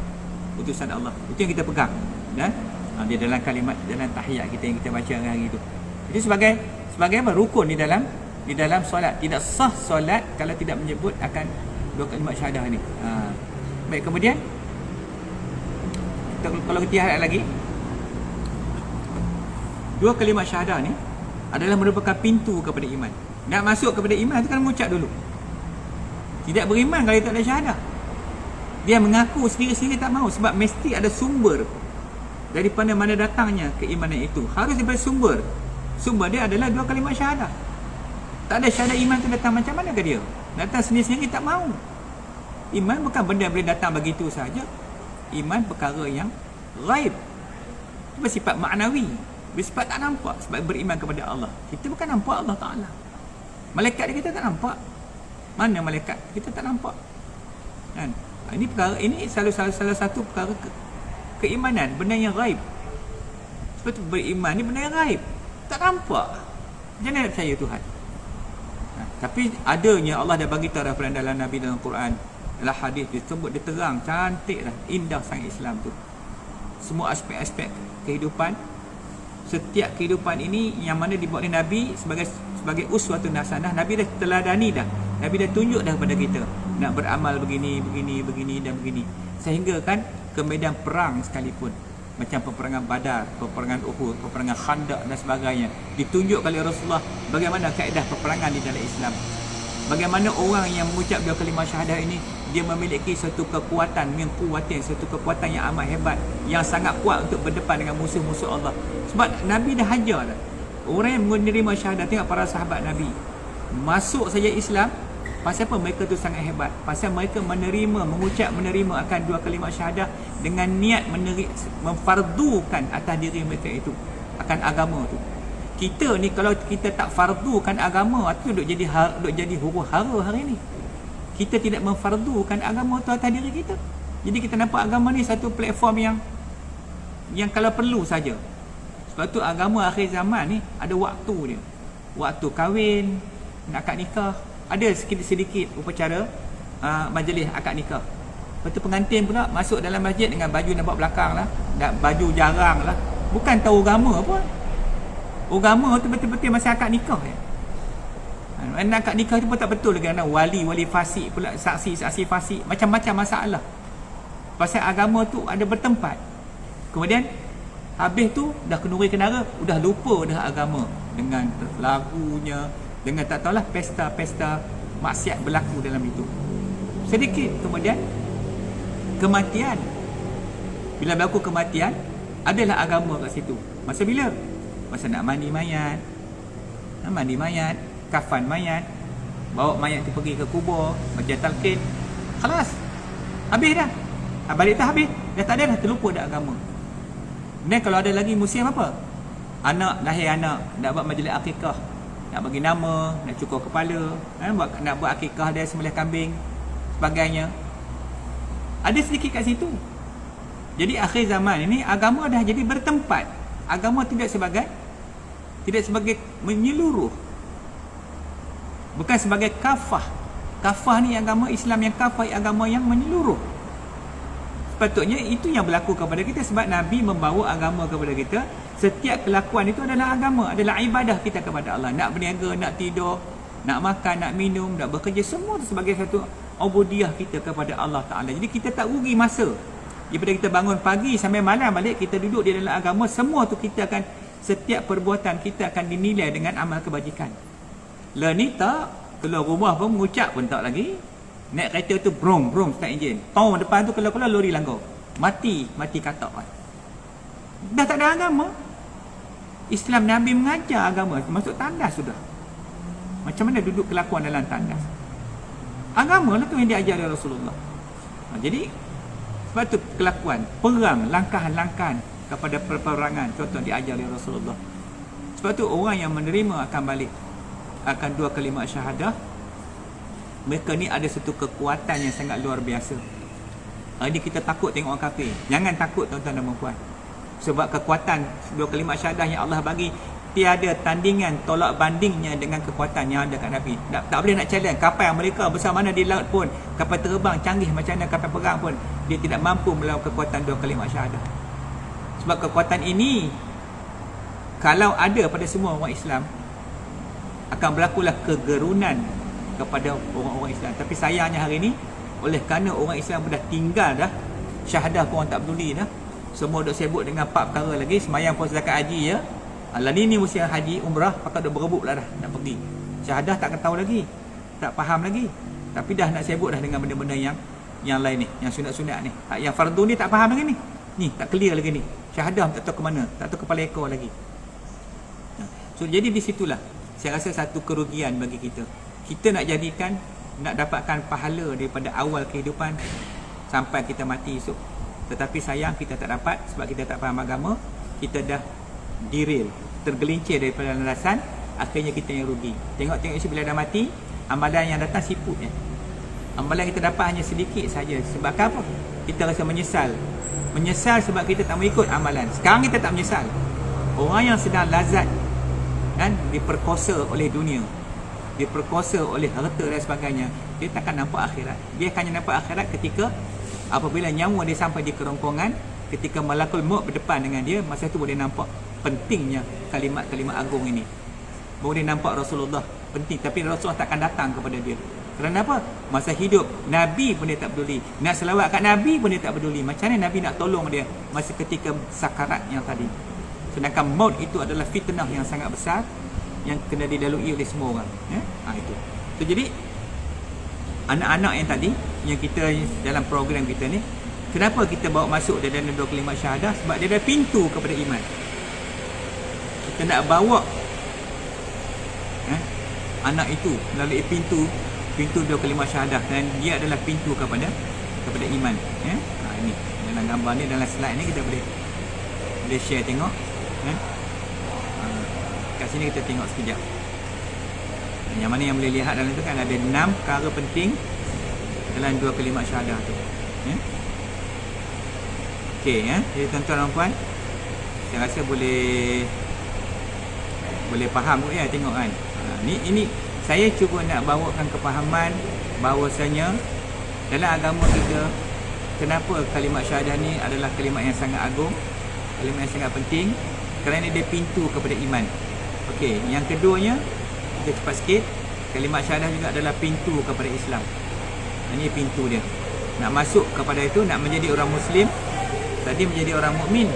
utusan Allah. Itu yang kita pegang, dan di dalam kalimat, dalam tahiyat kita yang kita baca hari itu. Jadi sebagai apa? Rukun di dalam solat. Tidak sah solat kalau tidak menyebut akan 2 kalimat syahadah ini. Baik, kemudian kalau kita lihat lagi, 2 kalimat syahadah ni adalah merupakan pintu kepada iman. Nak masuk kepada iman tu kan mengucap dulu. Tidak beriman kalau tak ada syahadah. Dia mengaku sendiri-sendiri tak mahu, sebab mesti ada sumber daripada mana datangnya keimanan itu. Harus daripada sumber. Sumber dia adalah 2 kalimat syahadah. Tak ada syahadah, iman tu datang macam mana ke dia? Datang sendiri-sendiri tak mahu. Iman bukan benda yang boleh datang begitu saja. Iman perkara yang ghaib, bersifat maknawi, bersifat tak nampak. Sebab beriman kepada Allah, kita bukan nampak Allah Ta'ala. Malaikat kita tak nampak. Mana malaikat? Kita tak nampak, kan? Ini perkara, ini salah satu perkara keimanan, benda yang ghaib. Sebab tu beriman ni benda yang ghaib, tak nampak. Jangan nak percaya Tuhan. Tapi adanya, Allah dah bagi tahu dalam Nabi, dalam Quran, dalam hadis disebut, dia terang, cantik lah, indah sang Islam tu. Semua aspek-aspek kehidupan, setiap kehidupan ini yang mana dibuat oleh Nabi sebagai uswatun hasanah. Nabi dah teladani dah, Nabi dah tunjuk dah kepada kita nak beramal begini dan begini. Sehingga kan ke medan perang sekalipun, macam peperangan Badar, peperangan Uhud, peperangan Khandaq dan sebagainya, ditunjuk oleh Rasulullah bagaimana kaedah peperangan di dalam Islam. Bagaimana orang yang mengucap 2 kalimat syahadah ini, dia memiliki satu kekuatan, satu kekuatan yang amat hebat, yang sangat kuat untuk berdepan dengan musuh-musuh Allah. Sebab Nabi dah hajar dah. Orang yang menerima syahadah, tengok para sahabat Nabi masuk saja Islam. Pasal apa mereka tu sangat hebat? Pasal mereka menerima akan 2 kalimat syahadah dengan niat memfardukan atas diri mereka itu akan agama tu. Kita ni kalau kita tak fardukan agama, itu duk jadi huru-hara hari ni. Kita tidak memfardukan agama tu atas diri kita. Jadi kita nampak agama ni satu platform yang kalau perlu saja. Sebab tu agama akhir zaman ni ada waktu dia. Waktu kahwin, nak akad nikah, ada sedikit upacara majlis akad nikah. Lepas tu pengantin pula masuk dalam masjid dengan baju nampak belakang lah, baju jarang lah. Bukan tahu agama pun. Agama tu betul-betul masa akad nikah je. Nak akad nikah tu pun tak betul lagi. Wali fasik pula, saksi fasik, macam-macam masalah. Pasal agama tu ada bertempat. Kemudian habis tu dah kenuri kenara, dah lupa dah agama dengan lagunya, dengan tak tahulah pesta-pesta maksiat berlaku dalam itu. Sedikit kemudian kematian. Bila berlaku kematian, adalah agama kat situ. Masa bila? Masa nak mandi mayat, kafan mayat, bawa mayat tu pergi ke kubur, baca talqin, khalas, habis dah. Balik dah habis, dah tak ada dah, terlupa dah agama. Dan kalau ada lagi musim apa? Lahir anak, nak buat majlis akikah, nak bagi nama, nak cukur kepala, nak buat akikah dia, sembelih kambing, sebagainya. Ada sedikit kat situ. Jadi akhir zaman ini agama dah jadi bertempat. Agama tidak sebagai menyeluruh, bukan sebagai kafah. Kafah ni agama Islam yang kafah, agama yang menyeluruh. Sepatutnya itu yang berlaku kepada kita, sebab Nabi membawa agama kepada kita. Setiap kelakuan itu adalah agama, adalah ibadah kita kepada Allah. Nak berniaga, nak tidur, nak makan, nak minum, nak bekerja, semua itu sebagai satu ubudiyah kita kepada Allah Ta'ala. Jadi kita tak rugi masa. Daripada kita bangun pagi sampai malam balik, kita duduk di dalam agama, semua tu kita akan, setiap perbuatan kita akan dinilai dengan amal kebajikan. Lah ni tak, keluar rumah pun mengucap pun tak lagi. Naik kereta tu brom start enjin. Tahun depan tu kalau lori langgar. Mati katak kan. Dah tak ada agama. Islam Nabi mengajar agama, masuk tandas sudah. Macam mana duduk kelakuan dalam tandas. Agama lah tu yang diajar oleh Rasulullah. Jadi sebab tu kelakuan, perang, langkah-langkah kepada peperangan, contoh diajar oleh Rasulullah. Sebab tu orang yang menerima akan balik, akan dua kalimat syahadah, mereka ni ada satu kekuatan yang sangat luar biasa. Ini kita takut tengok orang kafir. Jangan takut tuan-tuan dan puan. Sebab kekuatan dua kalimat syahadah yang Allah bagi, tiada tandingan tolak bandingnya dengan kekuatan yang ada kat Nabi. Tak boleh nak challenge. Kapal mereka besar mana di laut pun, kapal terbang canggih macam mana kapal perang pun, dia tidak mampu melawan kekuatan dua kalimat syahadah. Sebab kekuatan ini kalau ada pada semua orang Islam, akan berlakulah kegerunan kepada orang-orang Islam. Tapi sayangnya hari ini, oleh kerana orang Islam dah tinggal dah, syahadah pun orang tak peduli dah. Semua duk sibuk dengan 4 perkara lagi, sembahyang puasa zakat haji ya. Lah ni mesti haji umrah, pakai dah berebut lah dah nak pergi. Syahadah tak tahu lagi, tak faham lagi. Tapi dah nak sibuk dah dengan benda-benda yang lain ni, yang sunat-sunat ni. Yang fardu ni tak faham lagi ni. Ni tak clear lagi ni. Syahadah tak tahu ke mana, tak tahu kepala ekor lagi. So jadi di situlah saya rasa satu kerugian bagi kita. Kita nak jadikan, nak dapatkan pahala daripada awal kehidupan sampai kita mati esok. Tetapi sayang kita tak dapat sebab kita tak faham agama. Kita dah derail, tergelincir daripada landasan, akhirnya kita yang rugi. Tengok-tengok isi bila dah mati, amalan yang datang siput je. Amalan kita dapat hanya sedikit saja. Sebab apa? Kita rasa menyesal. Menyesal sebab kita tak mengikut amalan. Sekarang kita tak menyesal. Orang yang sedang lazat kan, diperkosa oleh dunia, diperkosa oleh harta dan sebagainya, dia takkan nampak akhirat. Dia hanya nampak akhirat ketika apabila nyawa dia sampai di kerongkongan, ketika malakul maut berdepan dengan dia, masa itu boleh nampak pentingnya kalimat-kalimat agung ini. Boleh nampak Rasulullah penting, tapi Rasulullah takkan datang kepada dia. Kerana apa? Masa hidup Nabi pun dia tak peduli, nak selawat kat Nabi pun dia tak peduli. Macam mana Nabi nak tolong dia masa ketika sakarat yang tadi? Sedangkan maut itu adalah fitnah yang sangat besar yang kena dilalui oleh semua orang ya? Itu. So, jadi anak-anak yang tadi yang kita dalam program kita ni, kenapa kita bawa masuk dia dalam 2 kalimat syahadah? Sebab dia ada pintu kepada iman. Kita nak bawa anak itu melalui pintu 2 kalimat syahadah, dan dia adalah pintu kepada iman ya? Ini dalam gambar ni, dalam slide ni kita boleh share tengok kat Kat sini kita tengok sekejap. Yang mana yang boleh lihat dalam tu kan ada 6 perkara penting dalam 2 kalimat syahadah tu. Ya. Okey ya. Jadi tuan-tuan dan puan, saya rasa boleh faham kot ya, tengok kan. Ini saya cuba nak bawakan kepahaman bahawasanya dalam agama kita, kenapa kalimat syahadah ni adalah kalimat yang sangat agung, kalimat yang sangat penting, kerana dia pintu kepada iman. Okey, yang keduanya, kita cepat sikit, kalimat syahadah juga adalah pintu kepada Islam. Ini pintu dia. Nak masuk kepada itu, nak menjadi orang Muslim, tadi menjadi orang mukmin.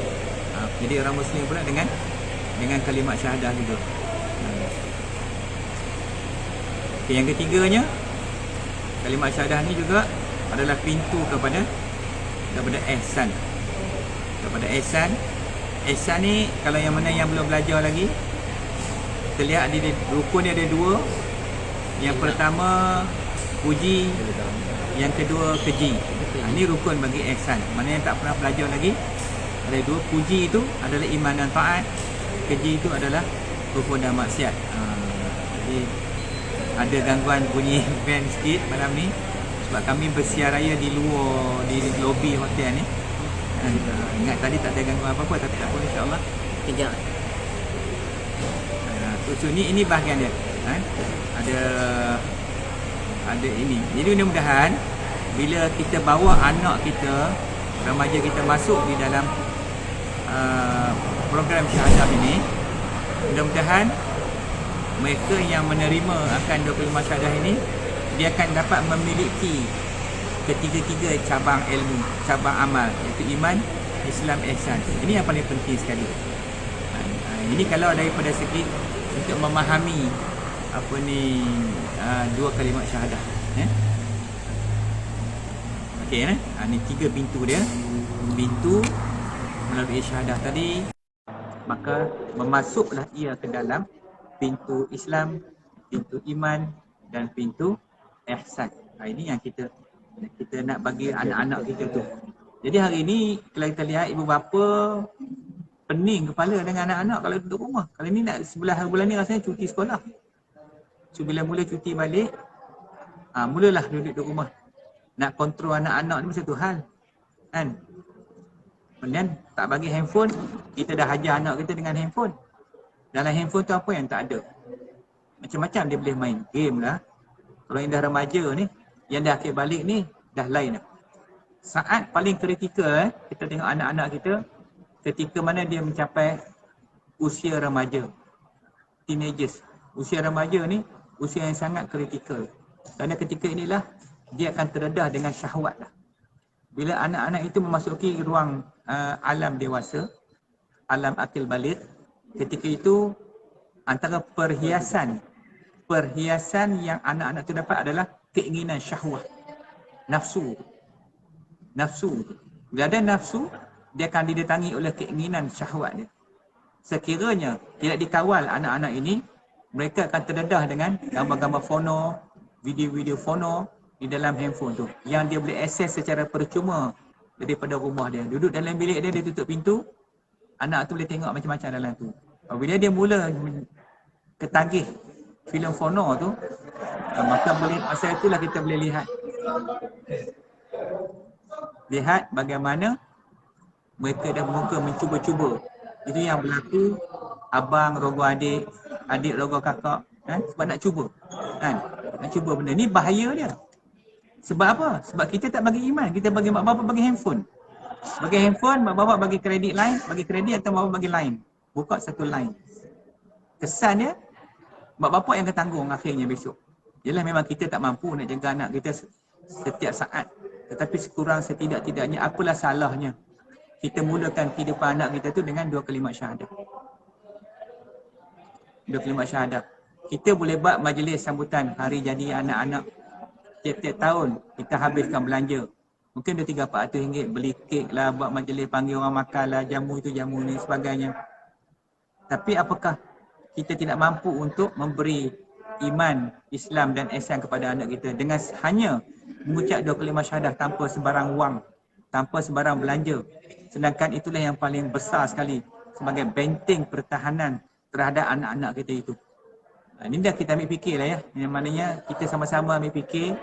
Jadi orang Muslim pula dengan kalimat syahadah juga. Okay, yang ketiganya, kalimat syahadah ni juga adalah pintu kepada ihsan. Kepada ihsan. Ihsan ni kalau yang mana yang belum belajar lagi, kita lihat rukun dia ada 2. Yang pertama puji, yang kedua keji. Ini rukun bagi ihsan. Mana yang tak pernah belajar lagi, ada 2. Puji itu adalah iman dan taat, keji itu adalah kufur dan maksiat. Jadi ada gangguan bunyi band sikit malam ni sebab kami bersiar raya di luar, di lobi hotel ni. Ingat tadi tak ada gangguan apa-apa, tapi tak apa, insyaAllah. Kejap. So ini bahagian dia. Ada ini. Jadi mudah-mudahan bila kita bawa anak kita, remaja kita masuk di dalam program syahadah ini, mudah-mudahan mereka yang menerima akan 25 syahadah ini, dia akan dapat memiliki ketiga-tiga cabang ilmu, cabang amal, iaitu iman, Islam, ihsan. Ini yang paling penting sekali. Ini kalau daripada segi untuk memahami apa ni 2 kalimat syahadah. Okey, ini 3 pintu dia. Pintu melalui syahadah tadi, maka memasuklah ia ke dalam pintu Islam, pintu iman dan pintu ihsan. Ini yang kita nak bagi anak-anak kita tu. Jadi hari ini kalau kita lihat ibu bapa pening kepala dengan anak-anak kalau duduk rumah. Kalau ni nak sebelah bulan ni rasanya cuti sekolah. So bila mula cuti balik, mulalah duduk rumah. Nak kontrol anak-anak ni satu hal. Kan? Kemudian tak bagi handphone, kita dah hajar anak kita dengan handphone. Dalam handphone tu apa yang tak ada? Macam-macam dia boleh main. Game lah. Kalau yang dah remaja ni, yang dah akhir balik ni, dah lain lah. Saat paling kritikal, kita tengok anak-anak kita, ketika mana dia mencapai usia remaja. Teenagers. Usia remaja ni, usia yang sangat kritikal. Kerana ketika inilah, dia akan terdedah dengan syahwat lah. Bila anak-anak itu memasuki ruang alam dewasa, alam akil balik, ketika itu antara perhiasan yang anak-anak itu dapat adalah keinginan syahwat, nafsu. Bila ada nafsu, dia akan didatangi oleh keinginan syahwat dia. Sekiranya tidak dikawal anak-anak ini, mereka akan terdedah dengan gambar-gambar fono, video-video fono di dalam handphone tu, yang dia boleh akses secara percuma daripada rumah dia. Duduk dalam bilik dia, dia tutup pintu, anak tu boleh tengok macam-macam dalam tu. Bila dia mula ketagih filem fono tu, maka masa itulah kita boleh lihat bagaimana mereka dah muka mencuba-cuba. Itu yang berlaku abang rogo adik, adik rogo kakak, sebab nak cuba. Nak cuba benda ni, bahaya dia. Sebab apa? Sebab kita tak bagi iman, kita bagi mak bapak bagi handphone. Bagi handphone, mak bapak bagi kredit line, bagi kredit atau mak bapak bagi line. Buka satu line. Kesan dia, mak bapak yang akan tanggung akhirnya besok. Yalah memang kita tak mampu nak jaga anak kita setiap saat. Tetapi sekurang setidak-tidaknya apalah salahnya kita mulakan kehidupan anak kita tu dengan 2 kalimat syahadah. 2 kalimat syahadah. Kita boleh buat majlis sambutan hari jadi anak-anak. Tiap-tiap tahun kita habiskan belanja. Mungkin ada 300-400 ringgit beli kek lah, buat majlis, panggil orang makan lah, jamu itu, jamu ni, sebagainya. Tapi apakah kita tidak mampu untuk memberi iman, Islam dan ihsan kepada anak kita dengan hanya mengucap 2 kalimat syahadah tanpa sebarang wang, tanpa sebarang belanja. Sedangkan itulah yang paling besar sekali sebagai benteng pertahanan terhadap anak-anak kita itu. Ini dah kita ambil fikir lah ya. Yang maknanya kita sama-sama ambil fikir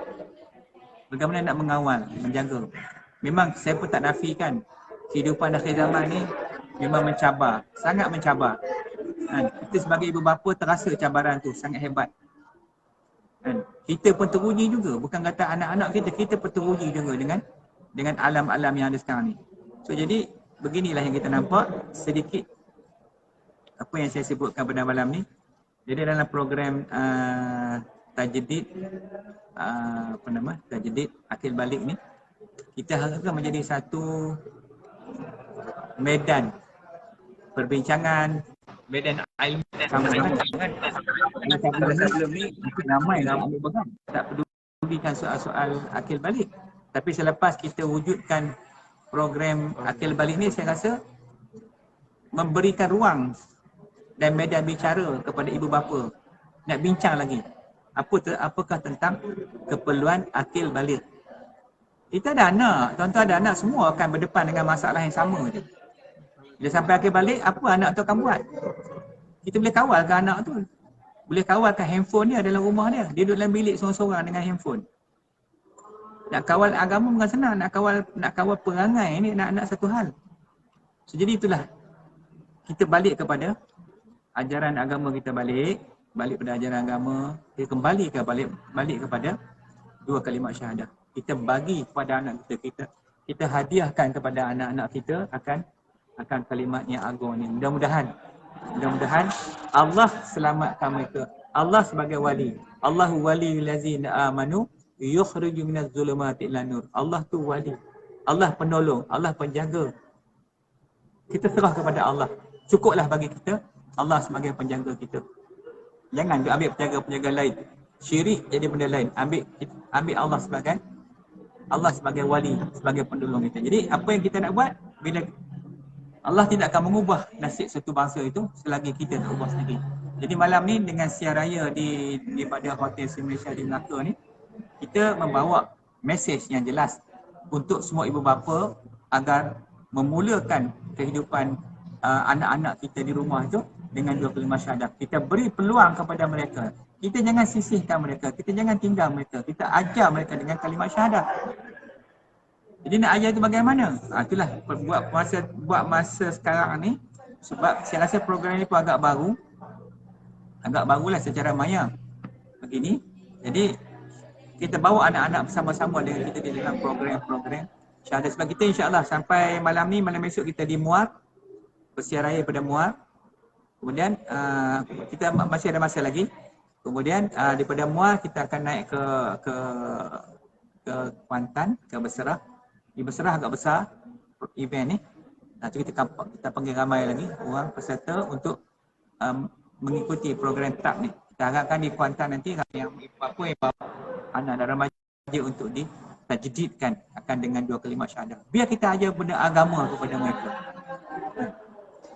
bagaimana nak mengawal, menjaga. Memang saya pun tak nafikan kehidupan akhir zaman ni memang mencabar, sangat mencabar. Kita sebagai ibu bapa terasa cabaran tu sangat hebat. Kita pun teruji juga, bukan kata anak-anak kita pun teruji juga dengan alam-alam yang ada sekarang ni. So jadi beginilah yang kita nampak sedikit apa yang saya sebutkan pada malam ni. Jadi dalam program tajdid tajdid akil balik ni, kita harapkan menjadi satu medan perbincangan, medan ilmu sama-sama kan. Sebelum ni ramai yang ambil pegang, tak pedulikan soal-soal akil balik. Tapi selepas kita wujudkan program akil balik ni, saya rasa memberikan ruang dan medan bicara kepada ibu bapa nak bincang lagi apakah tentang keperluan akil balik. Kita ada anak, tuan-tuan ada anak, semua akan berdepan dengan masalah yang sama je. Bila sampai akil balik, apa anak tu akan buat? Kita boleh kawalkan anak tu, boleh kawalkan handphone dia dalam rumah dia, dia duduk dalam bilik seorang-seorang dengan handphone. Nak kawal agama bukan senang, nak kawal perangai ni anak-anak satu hal. So, jadi itulah, kita balik kepada ajaran agama, kita balik pada ajaran agama, kita kembali balik kepada dua kalimat syahadah. Kita bagi kepada anak kita hadiahkan kepada anak-anak kita akan kalimat yang agung ni. Mudah-mudahan Allah selamatkan mereka. Allah sebagai wali. Allahu waliyul ladzina amanu yukhriju minaz zulumati ilan nur. Allah tu wali. Allah penolong, Allah penjaga. Kita serah kepada Allah. Cukuplah bagi kita Allah sebagai penjaga kita. Jangan duk ambil penjaga-penjaga lain. Syirik jadi benda lain. Ambil Allah sebagai wali, sebagai penolong kita. Jadi apa yang kita nak buat, bila Allah tidak akan mengubah nasib satu bangsa itu selagi kita tak ubah sendiri. Jadi malam ni dengan siar raya daripada Hotel Malaysia di Melaka ni, kita membawa mesej yang jelas untuk semua ibu bapa agar memulakan kehidupan anak-anak kita di rumah itu dengan dua kalimat syahadah. Kita beri peluang kepada mereka. Kita jangan sisihkan mereka, kita jangan tinggal mereka. Kita ajar mereka dengan kalimat syahadah. Jadi nak ajar itu bagaimana? Itulah buat masa sekarang ni, sebab saya rasa program ni pun agak barulah secara maya begini. Jadi kita bawa anak-anak bersama-sama dengan kita di dalam program syahadah. Sebab kita insya-Allah sampai malam esok kita di Muar, bersiar raya pada Muar. Kemudian kita masih ada masa lagi. Kemudian daripada Muar kita akan naik ke Kuantan, ke Beserah. Di Beserah agak besar event ni. Nanti kita panggil ramai lagi orang peserta untuk mengikuti program TAP ni. Kita harapkan di Kuantan nanti yang apa yang bawa anak dan remaja untuk ditajdidkan akan dengan dua kalimat syahadah. Biar kita ajar benda agama kepada mereka.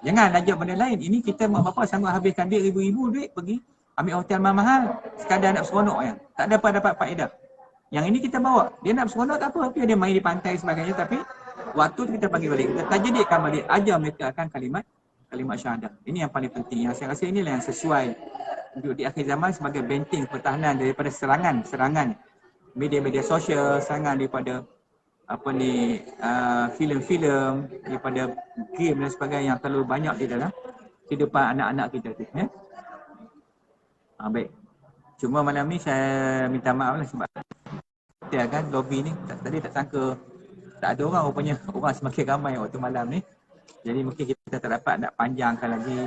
Jangan ajar benda lain. Ini kita mak bapak sanggup habiskan duit ribu-ribu duit pergi ambil hotel mahal-mahal sekadar nak seronok yang tak dapat faedah. Yang ini kita bawa, dia nak seronok tak apa, dia main di pantai sebagainya, tapi waktu tu kita panggil balik, kita tajdidkan balik, ajar mereka akan kalimat syahadah. Ini yang paling penting. Yang saya rasa inilah yang sesuai untuk di akhir zaman sebagai benteng pertahanan daripada serangan media-media sosial, serangan daripada filem-filem, daripada game dan sebagainya yang terlalu banyak di dalam kehidupan anak-anak kita tu, ya. Baik. Cuma malam ni saya minta maaf lah sebab kita kan lobby ni tadi tak sangka tak ada orang, rupanya orang semakin ramai waktu malam ni. Jadi mungkin kita tak dapat nak panjangkan lagi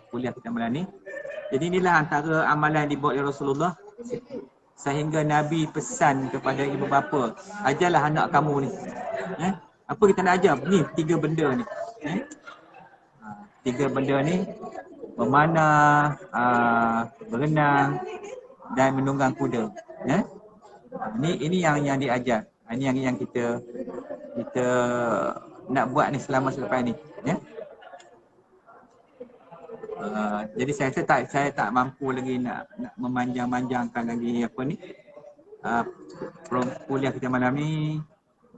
kuliah kita malam ni. Jadi inilah antara amalan yang dibuat oleh Rasulullah sehingga Nabi pesan kepada ibu bapa, ajarlah anak kamu ni. Apa kita nak ajar? Ni 3 benda ni. 3 benda ni, memanah, berenang dan menunggang kuda. Ini yang diajar. Ini yang kita nak buat ni selama selepas ni, ya. Jadi saya tak mampu lagi nak memanjang-manjangkan lagi kuliah kita malam ni.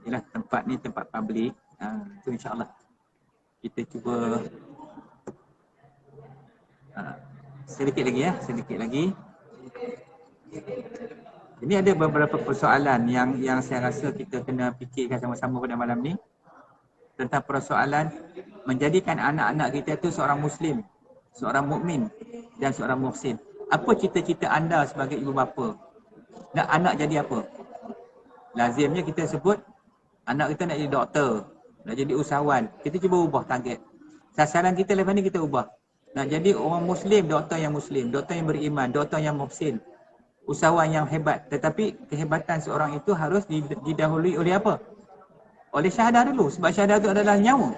Ialah tempat public. Itu insya-Allah kita cuba Sedikit lagi ya, sedikit lagi. Ini ada beberapa persoalan yang saya rasa kita kena fikirkan sama-sama pada malam ni, tentang persoalan menjadikan anak-anak kita tu seorang Muslim, seorang mukmin dan seorang muhsin. Apa cita-cita anda sebagai ibu bapa? Nak anak jadi apa? Lazimnya kita sebut anak kita nak jadi doktor, nak jadi usahawan. Kita cuba ubah target. Sasaran kita lepas ni kita ubah. Nak jadi orang Muslim, doktor yang Muslim, doktor yang beriman, doktor yang muhsin, usahawan yang hebat. Tetapi kehebatan seorang itu harus didahului oleh apa? Oleh syahadah dulu. Sebab syahadah itu adalah nyawa.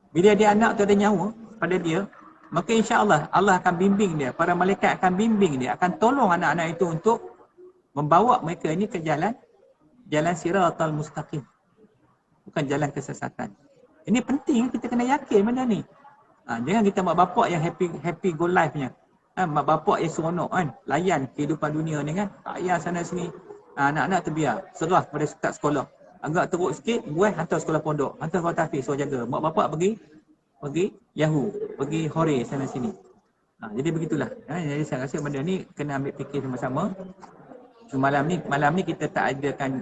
Bila dia anak tu ada nyawa pada dia, maka insya-Allah Allah akan bimbing dia. Para malaikat akan bimbing dia, akan tolong anak-anak itu untuk membawa mereka ini ke jalan siratal mustaqim. Bukan jalan kesesatan. Ini penting, kita kena yakin benda ni. Jangan kita mak bapak yang happy go life nya. Mak bapak yang seronok kan, layan kehidupan dunia ni kan. Tak payah sana sini. Anak-anak terbiar, serah pada start sekolah. Agak teruk sikit, buat hantar sekolah pondok, hantar sekolah tahfiz, suruh jaga. Mak bapak pergi Yahoo, pergi hore sana sini. Jadi begitulah. Jadi saya rasa benda ni kena ambil fikir sama-sama. So, malam ni kita tak adakan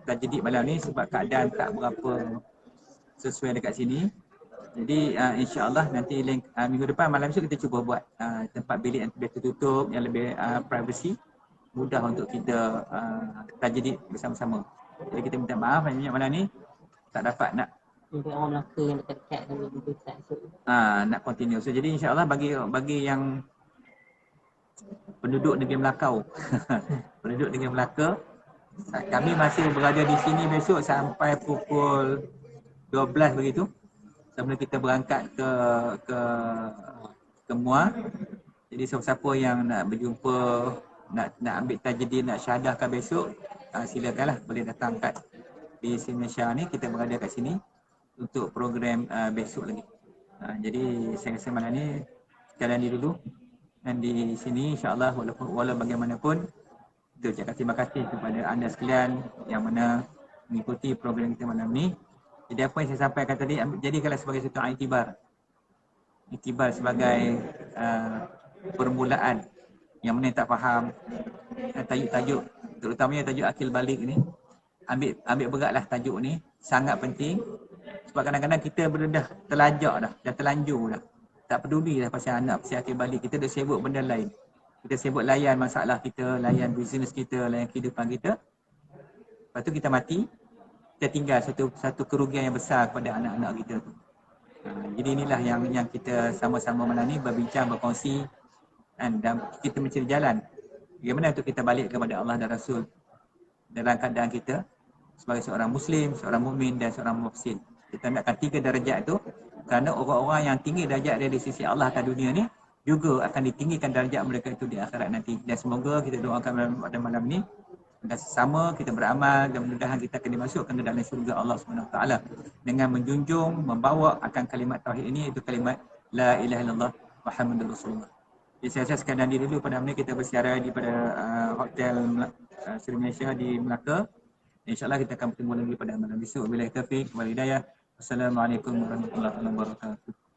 tajdiid malam ni sebab keadaan tak berapa sesuai dekat sini. Jadi insya-Allah nanti minggu depan malam esok kita cuba buat tempat bilik yang lebih tertutup, yang lebih privacy, mudah untuk kita tajdiid bersama-sama. Jadi kita minta maaf banyak malam ni tak dapat nak untuk orang Melaka yang dekat-dekat dengan Ibu Ustaz esok. Nak continue. So jadi insya-Allah bagi yang penduduk negeri Melakau. Penduduk negeri Melaka, kami masih berada di sini besok sampai pukul 12 begitu. Sebelum kita berangkat ke Muar. Jadi siapa-siapa yang nak berjumpa, nak ambil tajdiid, nak syahadahkan besok, silakanlah boleh datang kat di Malaysia ni, kita berada kat sini untuk program besok lagi. Jadi saya rasa malam ni sekalian ni dulu. Dan di sini insya-Allah walau bagaimanapun kita ucapkan terima kasih kepada anda sekalian yang mana mengikuti program kita malam ni. Jadi apa yang saya sampaikan tadi, jadikanlah sebagai satu iktibar sebagai permulaan. Yang mana tak faham tajuk-tajuk, terutamanya tajuk akil balik ni, ambil beratlah tajuk ni, sangat penting. Sebab kadang-kadang kita dah terlajak dah terlanjur dah. Tak peduli dah pasal anak, pasal akil balik. Kita dah sibuk benda lain. Kita sibuk layan masalah kita, layan bisnes kita, layan kehidupan kita. Lepas tu kita mati, kita tinggal satu kerugian yang besar kepada anak-anak kita tu. Jadi inilah yang kita sama-sama malam ni berbincang, berkongsi dan kita mencari jalan bagaimana untuk kita balik kepada Allah dan Rasul dalam keadaan kita sebagai seorang Muslim, seorang mukmin dan seorang muhsin. Kita nakkan 3 darjat tu kerana orang-orang yang tinggi darjat dia di sisi Allah kat dunia ni juga akan ditinggikan darjat mereka itu di akhirat nanti. Dan semoga kita doakan pada malam ni dan sesama kita beramal dan mudah-mudahan kita akan dimasukkan ke dalam syurga Allah SWT dengan menjunjung, membawa akan kalimat tauhid ini, itu kalimat La ilaha illallah Muhammadur Rasulullah. Jadi saya rasa sekadar diri dulu pada malam ni kita bersiaran daripada Hotel Sri Malaysia di Melaka. InsyaAllah kita akan bertemu lagi pada malam besok. Bila taufiq wal hidayah. Assalamualaikum warahmatullahi wabarakatuh.